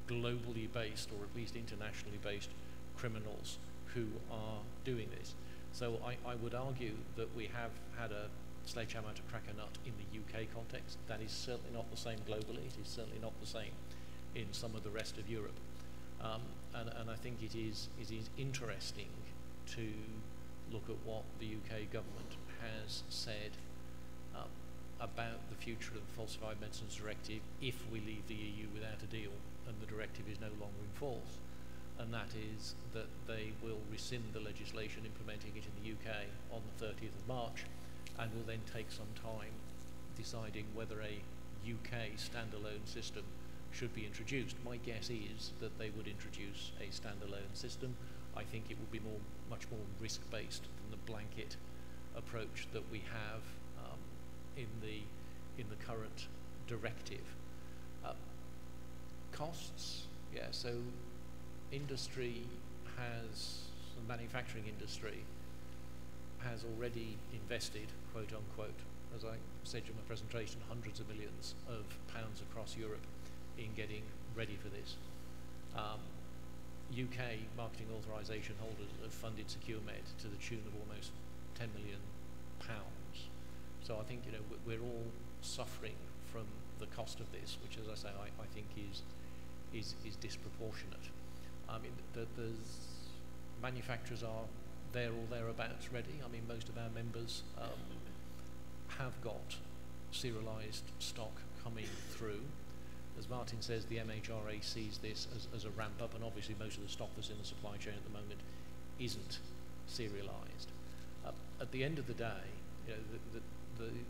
globally based, or at least internationally based criminals who are doing this. So I would argue that we have had a sledgehammer to crack a nut in the UK context. That is certainly not the same globally. It is certainly not the same in some of the rest of Europe. And I think it is interesting to look at what the UK government has said about the future of the Falsified Medicines Directive if we leave the EU without a deal and the directive is no longer in force. And that is that they will rescind the legislation implementing it in the UK on the 30th of March, and will then take some time deciding whether a UK standalone system should be introduced. My guess is that they would introduce a standalone system. I think it would be much more risk-based than the blanket approach that we have in the current directive. Costs, yeah. So industry the manufacturing industry has already invested, quote unquote, as I said in my presentation, hundreds of millions of pounds across Europe in getting ready for this. UK marketing authorization holders have funded SecureMed to the tune of almost £10 million. So I think we're all suffering from the cost of this, which, as I say, I think is disproportionate. I mean, there's manufacturers are there or thereabouts ready. I mean, most of our members have got serialized stock coming through. As Martin says, the MHRA sees this as a ramp up, and obviously most of the stock that's in the supply chain at the moment isn't serialized. At the end of the day,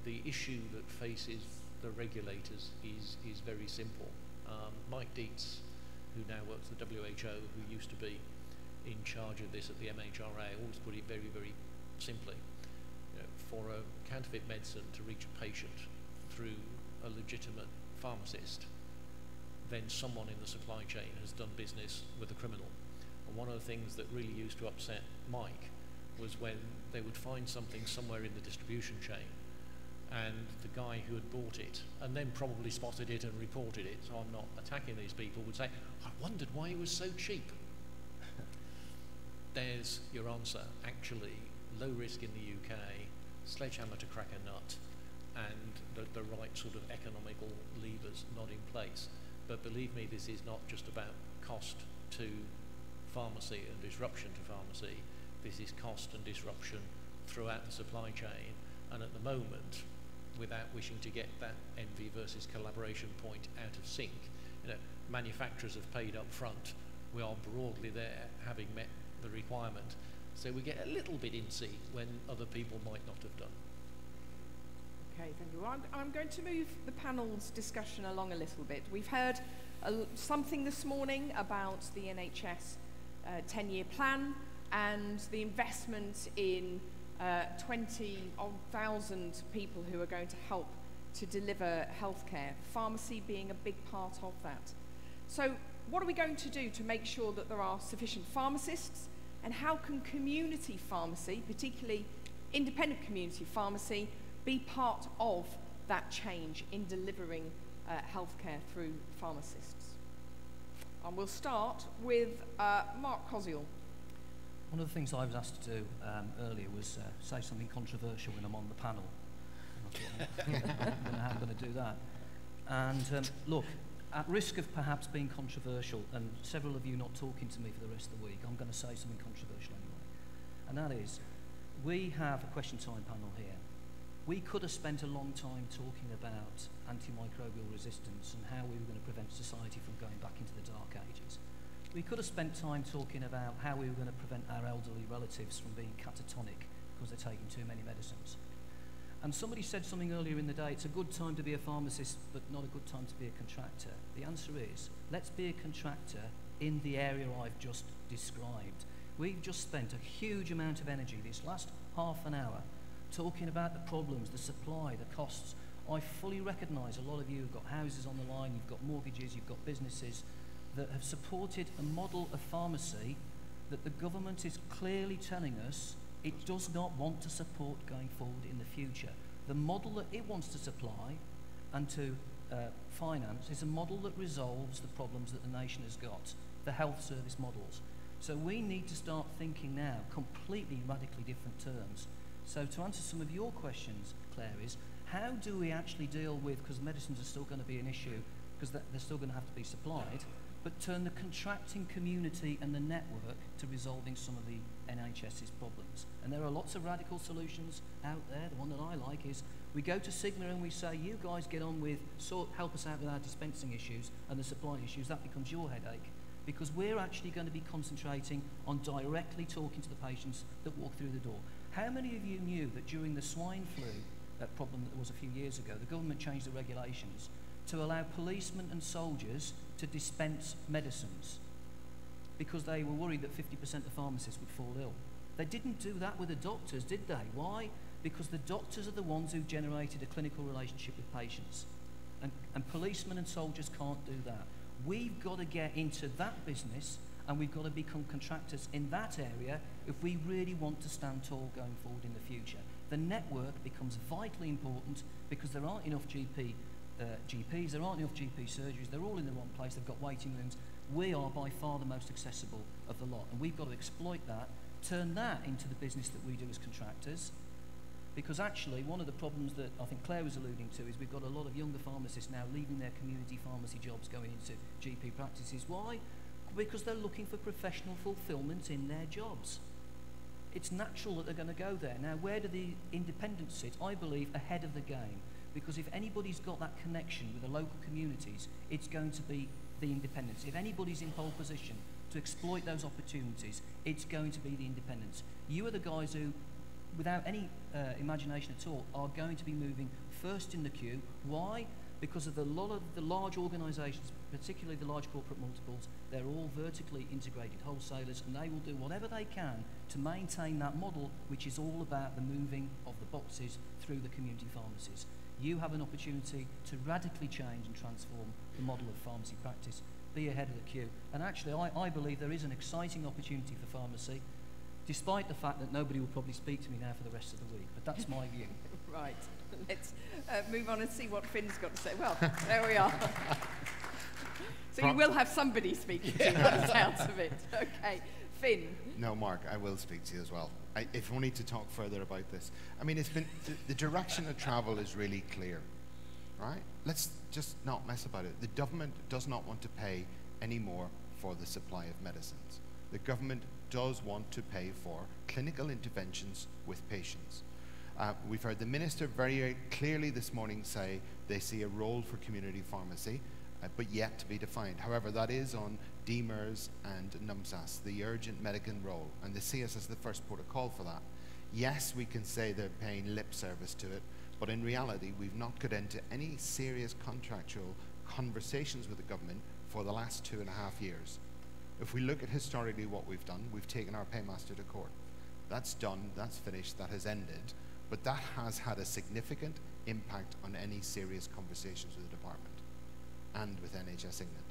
the issue that faces the regulators is very simple. Mike Dietz, who now works at the WHO, who used to be in charge of this at the MHRA, always put it very, very simply. For a counterfeit medicine to reach a patient through a legitimate pharmacist, then someone in the supply chain has done business with a criminal. And one of the things that really used to upset Mike was when they would find something somewhere in the distribution chain, and the guy who had bought it and then probably spotted it and reported it, so I'm not attacking these people, would say, I wondered why it was so cheap. There's your answer. Actually, low risk in the UK, sledgehammer to crack a nut, and the right sort of economical levers not in place. But believe me, this is not just about cost to pharmacy and disruption to pharmacy. This is cost and disruption throughout the supply chain. And at the moment, without wishing to get that envy versus collaboration point out of sync, manufacturers have paid up front. We are broadly there, having met the requirement. So we get a little bit incy when other people might not have done. Okay, thank you. Well, I'm going to move the panel's discussion along a little bit. We've heard something this morning about the NHS 10-year plan and the investment in 20,000 people who are going to help to deliver healthcare, pharmacy being a big part of that. So what are we going to do to make sure that there are sufficient pharmacists, and how can community pharmacy, particularly independent community pharmacy, be part of that change in delivering healthcare through pharmacists? And we'll start with Mark Koziol. One of the things I was asked to do earlier was say something controversial when I'm on the panel. And I thought, I don't know how I'm going to do that. And look, at risk of perhaps being controversial, and several of you not talking to me for the rest of the week, I'm going to say something controversial anyway. And that is, we have a question time panel here. We could have spent a long time talking about antimicrobial resistance and how we were going to prevent society from going back into the dark ages. We could have spent time talking about how we were going to prevent our elderly relatives from being catatonic because they're taking too many medicines. And somebody said something earlier in the day, it's a good time to be a pharmacist, but not a good time to be a contractor. The answer is, let's be a contractor in the area I've just described. We've just spent a huge amount of energy this last half an hour talking about the problems, the supply, the costs. I fully recognise a lot of you have got houses on the line, you've got mortgages, you've got businesses that have supported a model of pharmacy that the government is clearly telling us it does not want to support going forward in the future. The model that it wants to supply and to finance is a model that resolves the problems that the nation has got, the health service models. So we need to start thinking now completely radically different terms. So to answer some of your questions, Claire, is how do we actually deal with, because medicines are still going to be an issue, because they're still going to have to be supplied, but turn the contracting community and the network to resolving some of the NHS's problems. And there are lots of radical solutions out there. The one that I like is we go to Cigna and we say, you guys get on with, help us out with our dispensing issues and the supply issues. That becomes your headache, because we're actually going to be concentrating on directly talking to the patients that walk through the door. How many of you knew that during the swine flu problem that there was a few years ago, the government changed the regulations to allow policemen and soldiers to dispense medicines because they were worried that 50% of pharmacists would fall ill? They didn't do that with the doctors, did they? Why? Because the doctors are the ones who generated a clinical relationship with patients. And policemen and soldiers can't do that. We've got to get into that business, and we've got to become contractors in that area if we really want to stand tall going forward in the future. The network becomes vitally important because there aren't enough GPs, there aren't enough GP surgeries, they're all in the wrong place, they've got waiting rooms. We are by far the most accessible of the lot, and we've got to exploit that, turn that into the business that we do as contractors, because actually one of the problems that I think Claire was alluding to is we've got a lot of younger pharmacists now leaving their community pharmacy jobs going into GP practices. Why? Because they're looking for professional fulfillment in their jobs. It's natural that they're going to go there. Now, where do the independents sit? I believe ahead of the game, because if anybody's got that connection with the local communities, it's going to be the independents. If anybody's in pole position to exploit those opportunities, it's going to be the independents. You are the guys who, without any imagination at all, are going to be moving first in the queue. Why? Because of a lot of the large organisations, particularly the large corporate multiples, they're all vertically integrated wholesalers, and they will do whatever they can to maintain that model, which is all about the moving of the boxes through the community pharmacies. You have an opportunity to radically change and transform the model of pharmacy practice. Be ahead of the queue. And actually, I believe there is an exciting opportunity for pharmacy, despite the fact that nobody will probably speak to me now for the rest of the week. But that's my view. Right. Let's move on and see what Finn's got to say. Well, there we are. So you will have somebody speaking to you by the sounds of it. Okay. Finn. No, Mark, I will speak to you as well. If only to talk further about this. I mean, it's been the direction of travel is really clear, right? let's just not mess about it. The government does not want to pay any more for the supply of medicines. The government does want to pay for clinical interventions with patients. We've heard the Minister very clearly this morning say they see a role for community pharmacy, but yet to be defined. However, that is on DMERS and NUMSAS, the urgent medical role, and they see us as the first protocol for that. Yes, we can say they're paying lip service to it, but in reality, we've not got into any serious contractual conversations with the government for the last 2.5 years. If we look at historically what we've done, we've taken our paymaster to court. That's done, that's finished, that has ended, but that has had a significant impact on any serious conversations with the department and with NHS England.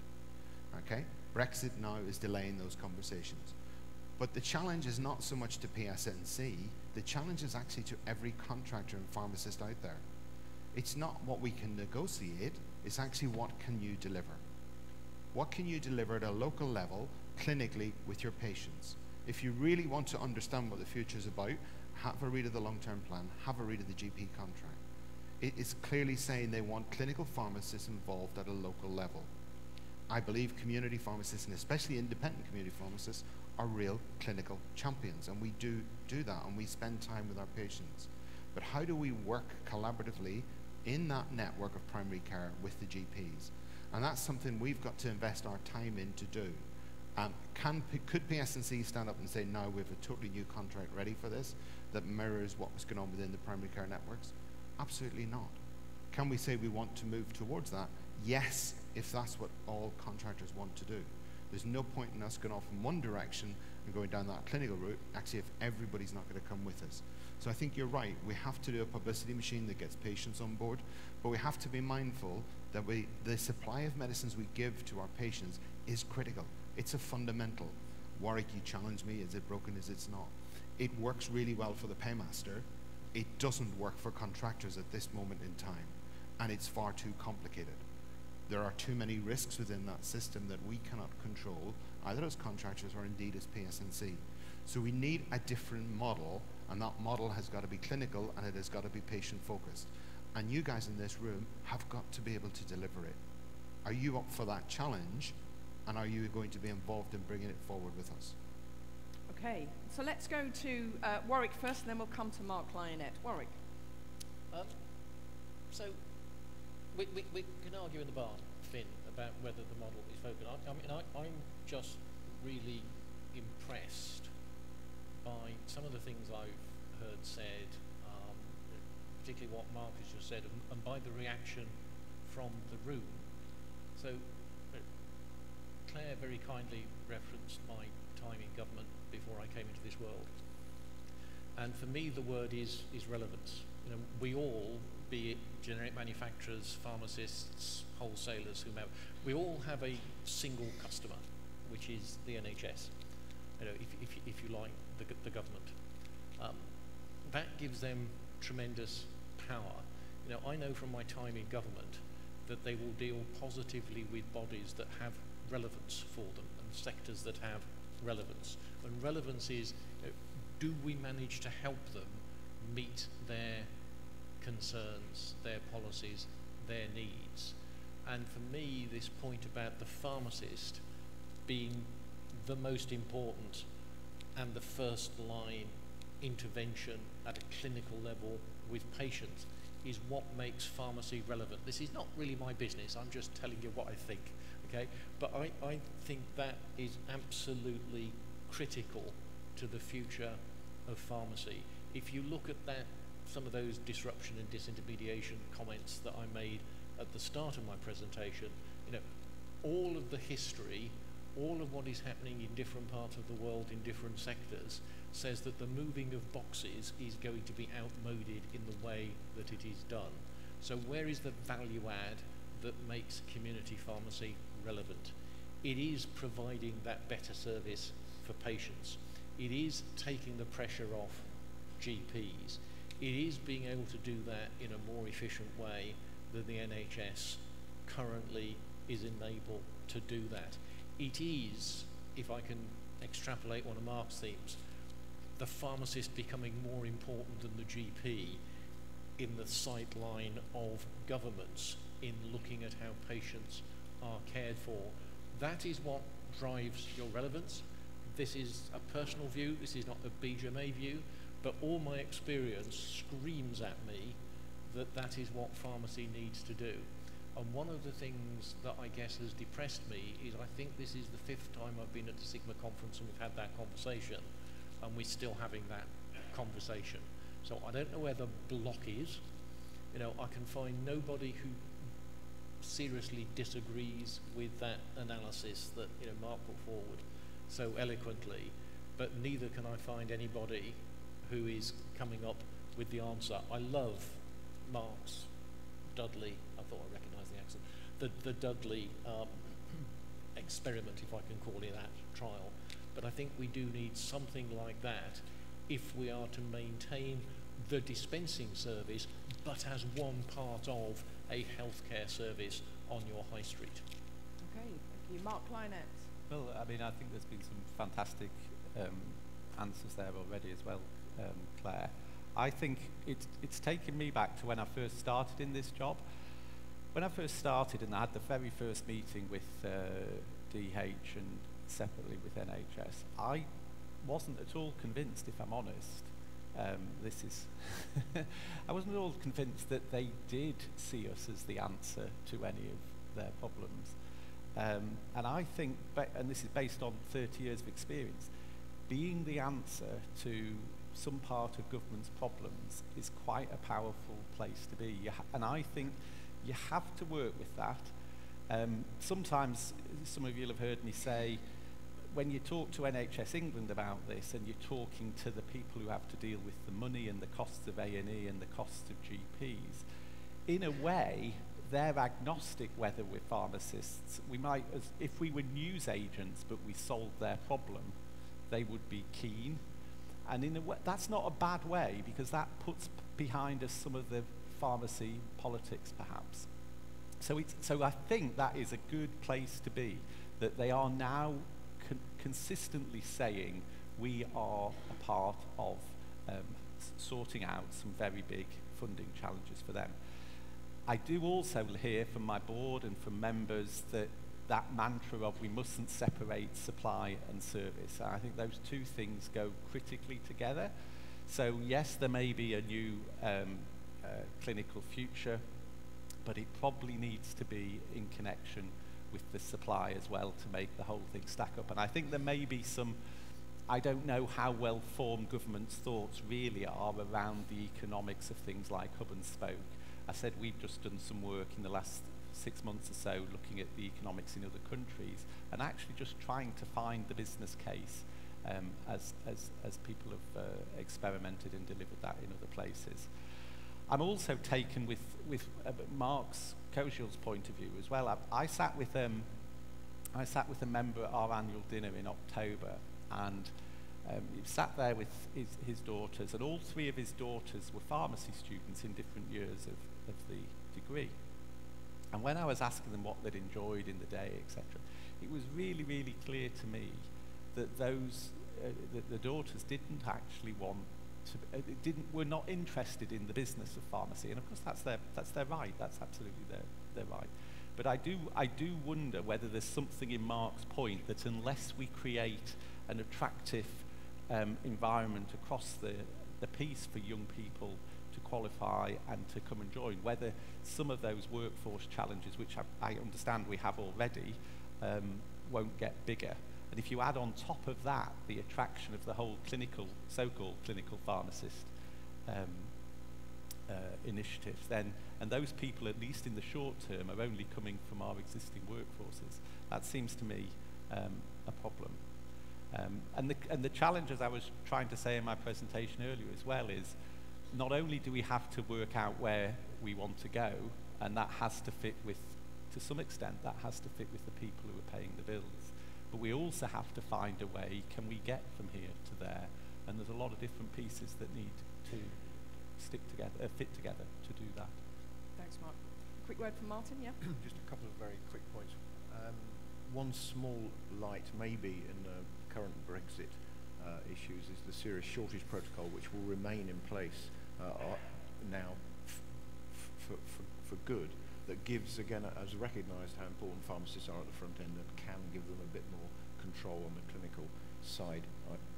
Okay? Brexit now is delaying those conversations. But the challenge is not so much to PSNC, the challenge is actually to every contractor and pharmacist out there. It's not what we can negotiate, it's actually what can you deliver. What can you deliver at a local level, clinically, with your patients? If you really want to understand what the future is about, have a read of the long-term plan, have a read of the GP contract. It is clearly saying they want clinical pharmacists involved at a local level. I believe community pharmacists, and especially independent community pharmacists, are real clinical champions, and we do that, and we spend time with our patients. But how do we work collaboratively in that network of primary care with the GPs? And that's something we've got to invest our time in to do. Could PSNC stand up and say, now we have a totally new contract ready for this that mirrors what was going on within the primary care networks? Absolutely not. Can we say we want to move towards that? Yes, if that's what all contractors want to do. There's no point in us going off in one direction and going down that clinical route, actually, if everybody's not going to come with us. So I think you're right. We have to do a publicity machine that gets patients on board, but we have to be mindful that the supply of medicines we give to our patients is critical. It's a fundamental. Warwick, you challenged me, is it broken, is it not? It works really well for the paymaster. It doesn't work for contractors at this moment in time, and it's far too complicated. There are too many risks within that system that we cannot control, either as contractors or indeed as PSNC. So we need a different model, and that model has got to be clinical and it has got to be patient-focused. And you guys in this room have got to be able to deliver it. Are you up for that challenge, and are you going to be involved in bringing it forward with us? Okay, so let's go to Warwick first, and then we'll come to Mark Lionett. Warwick. So we can argue in the barn, Finn, about whether the model is focused. I'm just really impressed by some of the things I've heard said, particularly what Mark has just said, and by the reaction from the room. So Claire very kindly referenced my time in government before I came into this world. And for me, the word is relevance. You know, we all, be it generic manufacturers, pharmacists, wholesalers, whomever, we all have a single customer, which is the NHS. You know, if you like, the government. That gives them tremendous power. You know, I know from my time in government that they will deal positively with bodies that have relevance for them and sectors that have relevance. And relevance is, you know, do we manage to help them meet their concerns, their policies, their needs? And for me, this point about the pharmacist being the most important and the first line intervention at a clinical level with patients is what makes pharmacy relevant. This is not really my business, I'm just telling you what I think, okay? But I think that is absolutely critical to the future of pharmacy. If you look at that, some of those disruption and disintermediation comments that I made at the start of my presentation, you know, all of the history, all of what is happening in different parts of the world in different sectors says that the moving of boxes is going to be outmoded in the way that it is done. So where is the value add that makes community pharmacy relevant? It is providing that better service for patients. It is taking the pressure off GPs. It is being able to do that in a more efficient way than the NHS currently is enabled to do that. It is, if I can extrapolate one of Mark's themes, the pharmacist becoming more important than the GP in the sight line of governments in looking at how patients are cared for. That is what drives your relevance. This is a personal view, this is not a BGMA view, but all my experience screams at me that that is what pharmacy needs to do. And one of the things that I guess has depressed me is I think this is the 5th time I've been at the Sigma conference and we've had that conversation, and we're still having that conversation. So I don't know where the block is. You know, I can find nobody who seriously disagrees with that analysis that, you know, Mark put forward so eloquently, but neither can I find anybody who is coming up with the answer. I love Mark's Dudley, I thought I recognised the accent, the Dudley experiment, if I can call it that, trial. But I think we do need something like that if we are to maintain the dispensing service, but as one part of a healthcare service on your high street. Okay, thank you. Mark Kleinert. Well, I mean, I think there's been some fantastic answers there already as well, Claire. I think it's taken me back to when I first started in this job. When I first started and I had the very first meeting with DH and separately with NHS, I wasn't at all convinced, if I'm honest. I wasn't at all convinced that they did see us as the answer to any of their problems. And I think, and this is based on 30 years of experience, being the answer to some part of government's problems is quite a powerful place to be. And I think you have to work with that. Sometimes, some of you will have heard me say, when you talk to NHS England about this and you're talking to the people who have to deal with the money and the costs of A&E and the costs of GPs, in a way, they're agnostic whether we're pharmacists. We might, if we were news agents but we solved their problem, they would be keen. And in a way, that's not a bad way, because that puts behind us some of the pharmacy politics, perhaps. So I think that is a good place to be, that they are now consistently saying we are a part of sorting out some very big funding challenges for them. I do also hear from my board and from members that mantra of we mustn't separate supply and service. I think those two things go critically together. So yes, there may be a new clinical future, but it probably needs to be in connection with the supply as well to make the whole thing stack up. And I think there may be some, I don't know how well formed government's thoughts really are around the economics of things like hub and spoke. I said we've just done some work in the last 6 months or so looking at the economics in other countries and actually just trying to find the business case as people have experimented and delivered that in other places. I'm also taken with Mark's Koshil's point of view as well. I sat with a member at our annual dinner in October, and he sat there with his daughters, and all 3 of his daughters were pharmacy students in different years of the degree. And when I was asking them what they'd enjoyed in the day, etc., it was really, really clear to me that that the daughters didn't actually want to, were not interested in the business of pharmacy. And of course, that's their right. That's absolutely their right. But I do wonder whether there's something in Mark's point that unless we create an attractive environment across the piece for young people to qualify and to come and join, whether some of those workforce challenges, which I understand we have already, won't get bigger. And if you add on top of that the attraction of the whole so-called clinical pharmacist initiatives, then, and those people, at least in the short term, are only coming from our existing workforces, that seems to me a problem. And the challenge, as I was trying to say in my presentation earlier as well, is not only do we have to work out where we want to go, and that has to fit with, to some extent, that has to fit with the people who are paying the bills, but we also have to find a way, can we get from here to there? And there's a lot of different pieces that need to stick together, fit together to do that. Thanks, Mark. Quick word from Martin, yeah? Just a couple of very quick points. One small light maybe in the current Brexit issues is the serious shortage protocol, which will remain in place now for good. that gives, again, as recognised how important pharmacists are at the front end and can give them a bit more control on the clinical side,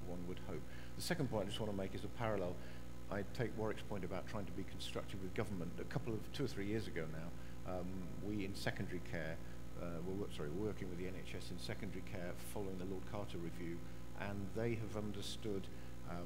one would hope. The second point I just want to make is a parallel. I take Warwick's point about trying to be constructive with government. 2 or 3 years ago now, we in secondary care, we're working with the NHS in secondary care following the Lord Carter review, and they have understood,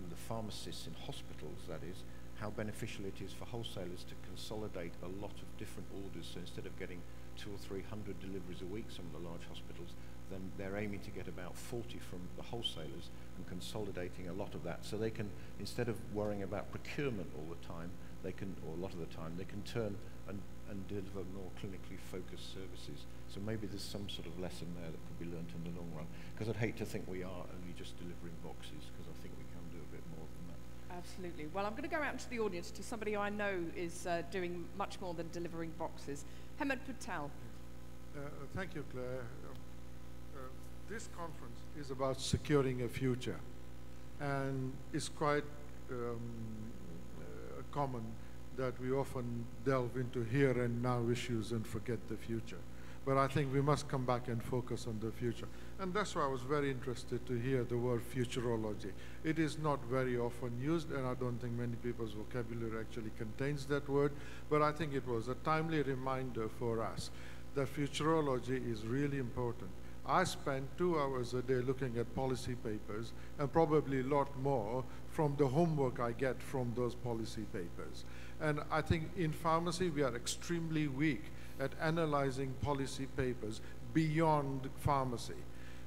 the pharmacists in hospitals, that is, how beneficial it is for wholesalers to consolidate a lot of different orders. So instead of getting 200 or 300 deliveries a week, some of the large hospitals, then they're aiming to get about 40 from the wholesalers and consolidating a lot of that. So they can, instead of worrying about procurement all the time, they can, or a lot of the time, they can turn and deliver more clinically focused services. So maybe there's some sort of lesson there that could be learnt in the long run. Because I'd hate to think we are only just delivering boxes, because I think we can do a bit more than that. Absolutely. Well, I'm going to go out into the audience to somebody I know is doing much more than delivering boxes. Hemant Patel. Thank you, Claire. This conference is about securing a future, and it's quite common that we often delve into here and now issues and forget the future. But I think we must come back and focus on the future. And that's why I was very interested to hear the word futurology. It is not very often used, and I don't think many people's vocabulary actually contains that word, but I think it was a timely reminder for us that futurology is really important. I spend 2 hours a day looking at policy papers, and probably a lot more from the homework I get from those policy papers. And I think in pharmacy we are extremely weak at analyzing policy papers beyond pharmacy.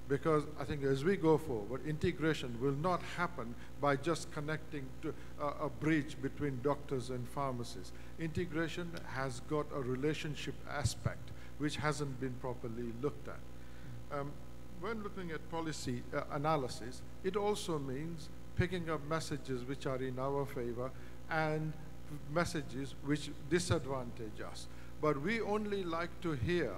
Because I think as we go forward, integration will not happen by just connecting to a bridge between doctors and pharmacists. Integration has got a relationship aspect which hasn't been properly looked at. When looking at policy analysis, it also means picking up messages which are in our favor and messages which disadvantage us. But we only like to hear,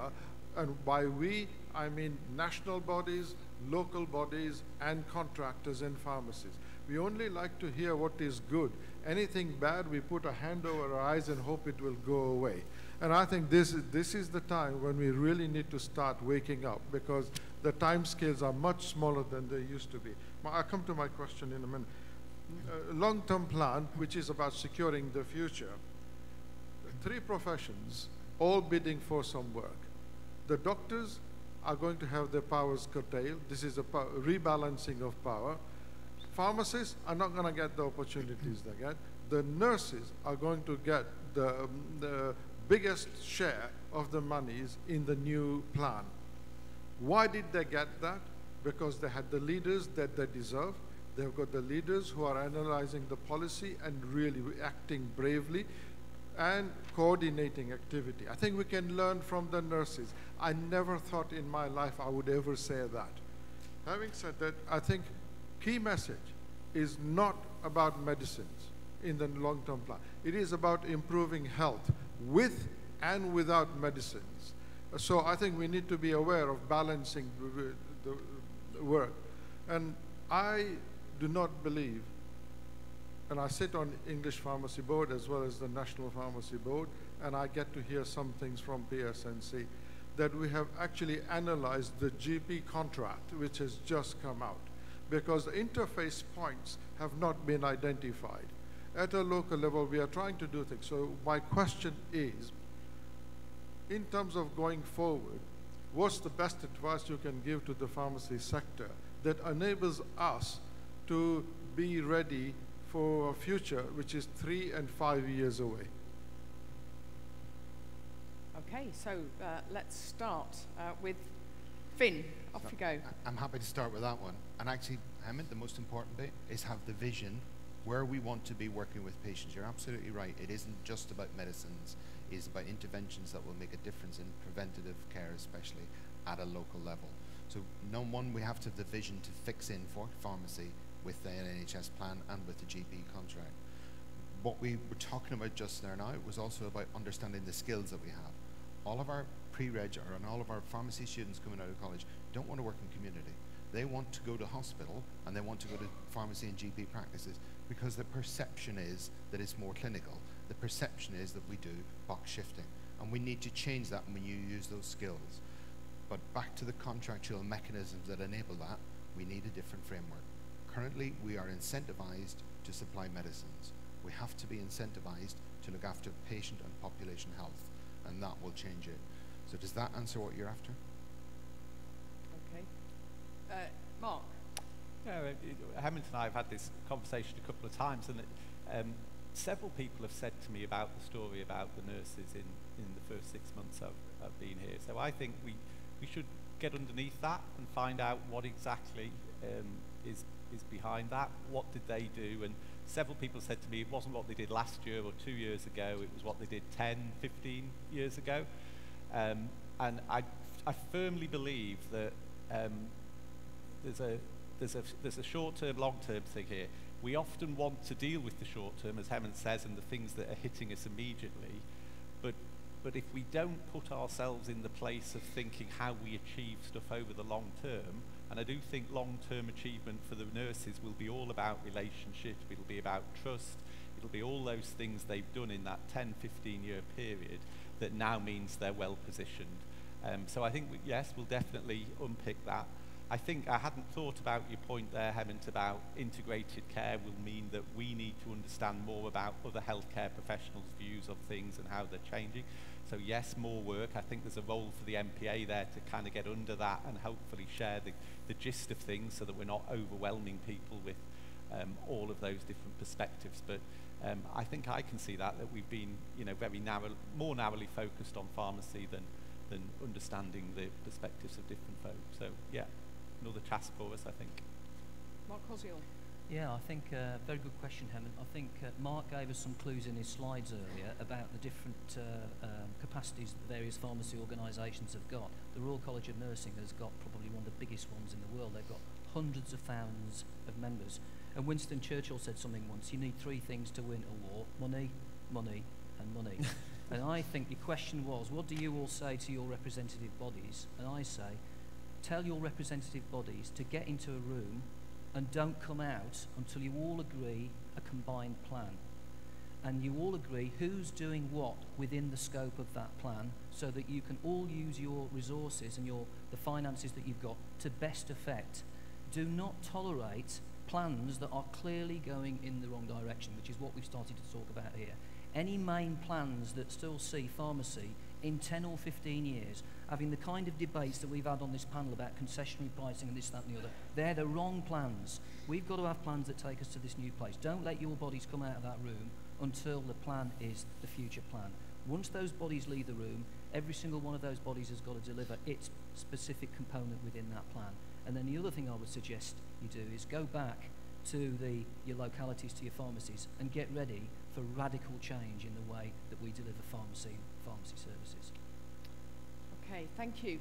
and by we, I mean national bodies, local bodies, and contractors and pharmacies. We only like to hear what is good. Anything bad, we put a hand over our eyes and hope it will go away. And I think this is the time when we really need to start waking up, because the time scales are much smaller than they used to be. I'll come to my question in a minute. Long-term plan, which is about securing the future. 3 professions, all bidding for some work. The doctors are going to have their powers curtailed. This is a rebalancing of power. Pharmacists are not going to get the opportunities they get. The nurses are going to get the biggest share of the monies in the new plan. Why did they get that? Because they had the leaders that they deserve. They've got the leaders who are analyzing the policy and really acting bravely and coordinating activity. I think we can learn from the nurses. I never thought in my life I would ever say that. Having said that, I think key message is not about medicines in the long-term plan. It is about improving health with and without medicines. So I think we need to be aware of balancing the work. And I do not believe, and I sit on English Pharmacy Board as well as the National Pharmacy Board, and I get to hear some things from PSNC, that we have actually analyzed the GP contract, which has just come out, because the interface points have not been identified. At a local level, we are trying to do things. So my question is, in terms of going forward, what's the best advice you can give to the pharmacy sector that enables us to be ready for a future which is 3 and 5 years away? Okay, so let's start with Finn. Off you go. I'm happy to start with that one. And actually, Hemant, the most important bit is have the vision where we want to be working with patients. You're absolutely right. It isn't just about medicines. It's about interventions that will make a difference in preventative care, especially at a local level. So, number one, we have to have the vision to fix in for pharmacy with the NHS plan and with the GP contract. What we were talking about just there now was also about understanding the skills that we have. All of our pre-reg and all of our pharmacy students coming out of college don't want to work in community. They want to go to hospital and they want to go to pharmacy and GP practices because the perception is that it's more clinical. The perception is that we do box shifting. And And we need to change that when you use those skills. But back to the contractual mechanisms that enable that, we need a different framework. Currently, we are incentivized to supply medicines. We have to be incentivized to look after patient and population health, and that will change it. So does that answer what you're after? Okay. Mark? Hemant and I have had this conversation a couple of times, and several people have said to me about the story about the nurses in the first 6 months I've been here. So I think we should get underneath that and find out what exactly is behind that. What did they do? And several people said to me it wasn't what they did last year or 2 years ago, it was what they did 10, 15 years ago. And I firmly believe that there's a short-term, long-term thing here. We often want to deal with the short-term, as Hemant says, and the things that are hitting us immediately. But if we don't put ourselves in the place of thinking how we achieve stuff over the long term, and I do think long-term achievement for the nurses will be all about relationship, it'll be about trust, it'll be all those things they've done in that 10, 15-year period that now means they're well positioned. So I think, yes, we'll definitely unpick that. I think I hadn't thought about your point there, Hemant, about integrated care will mean that we need to understand more about other healthcare professionals' views of things and how they're changing. So yes, more work. I think there's a role for the MPA there to kind of get under that and hopefully share the gist of things so that we're not overwhelming people with all of those different perspectives. But I think I can see that we've been, very more narrowly focused on pharmacy than understanding the perspectives of different folk. So yeah, another task for us, I think. Mark Hosiel. Yeah, I think very good question, Hemant. I think Mark gave us some clues in his slides earlier about the different capacities that the various pharmacy organisations have got. The Royal College of Nursing has got probably one of the biggest ones in the world. They've got hundreds of thousands of members. And Winston Churchill said something once, you need three things to win a war: money, money, and money. And I think the question was, what do you all say to your representative bodies? And I say, tell your representative bodies to get into a room and don't come out until you all agree a combined plan. And you all agree who's doing what within the scope of that plan so that you can all use your resources and the finances that you've got to best effect. Do not tolerate plans that are clearly going in the wrong direction, which is what we've started to talk about here. Any main plans that still see pharmacy in 10 or 15 years having the kind of debates that we've had on this panel about concessionary pricing and this, that and the other, they're the wrong plans. We've got to have plans that take us to this new place. Don't let your bodies come out of that room until the plan is the future plan. Once those bodies leave the room, every single one of those bodies has got to deliver its specific component within that plan. And then the other thing I would suggest you do is go back to your localities, to your pharmacies, and get ready for radical change in the way that we deliver pharmacy services. Okay, thank you.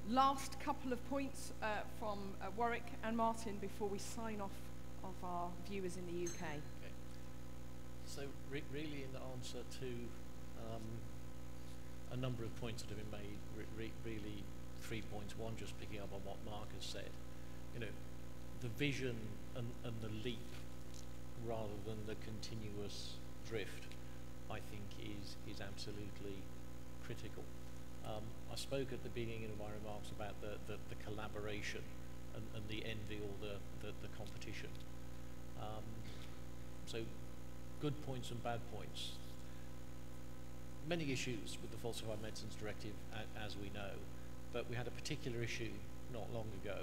Last couple of points from Warwick and Martin before we sign off of our viewers in the UK. Okay. So really in answer to a number of points that have been made, really 3 points. One, just picking up on what Mark has said. The vision and the leap rather than the continuous drift, I think is absolutely critical. I spoke at the beginning of my remarks about the collaboration and the envy or the competition. So good points and bad points. Many issues with the Falsified Medicines Directive, as we know, but we had a particular issue not long ago,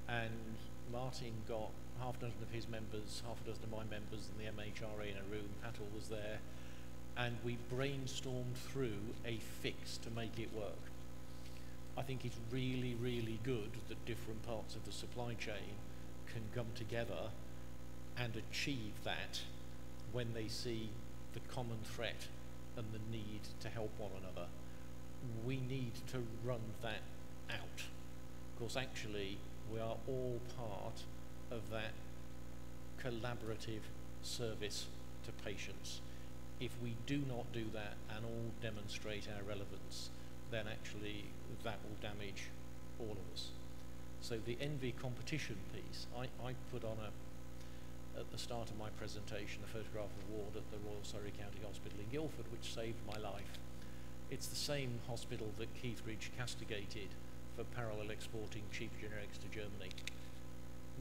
and Martin got half a dozen of his members, half a dozen of my members, and the MHRA in a room. Atul was there, and we brainstormed through a fix to make it work. I think it's really, really good that different parts of the supply chain can come together and achieve that when they see the common threat and the need to help one another. We need to run that out, because actually we are all part of that collaborative service to patients. If we do not do that and all demonstrate our relevance, then actually that will damage all of us. So the envy competition piece, I put on at the start of my presentation a photograph of a ward at the Royal Surrey County Hospital in Guildford, which saved my life it's the same hospital that Keithbridge castigated for parallel exporting cheap generics to Germany.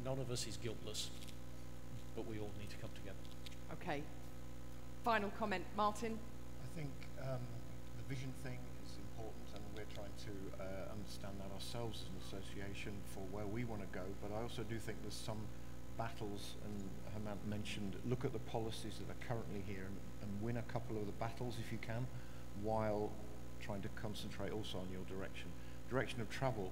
None of us is guiltless, but we all need to come together. Okay. Final comment, Martin. I think the vision thing is important, and we're trying to understand that ourselves as an association for where we want to go, but I also do think there's some battles, and Hemant mentioned, look at the policies that are currently here and win a couple of the battles if you can, while trying to concentrate also on your direction of travel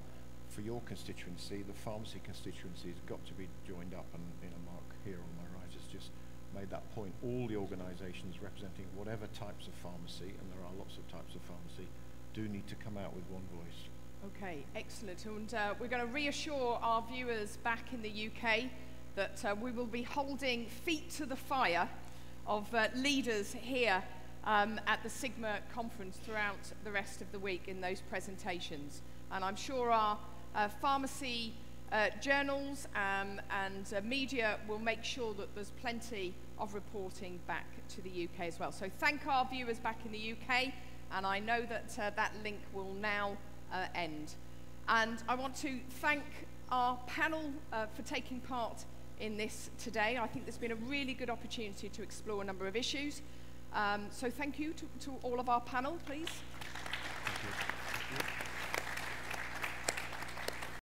for your constituency. The pharmacy constituency has got to be joined up, and Mark here on my right has just made that point. All the organisations representing whatever types of pharmacy, and there are lots of types of pharmacy, do need to come out with one voice. Okay, excellent. And we're going to reassure our viewers back in the UK that we will be holding feet to the fire of leaders here at the Sigma conference throughout the rest of the week in those presentations. And I'm sure our pharmacy journals and media will make sure that there's plenty of reporting back to the UK as well. So thank our viewers back in the UK, and I know that that link will now end. And I want to thank our panel for taking part in this today. I think there's been a really good opportunity to explore a number of issues. So thank you to all of our panel, please. Thank you.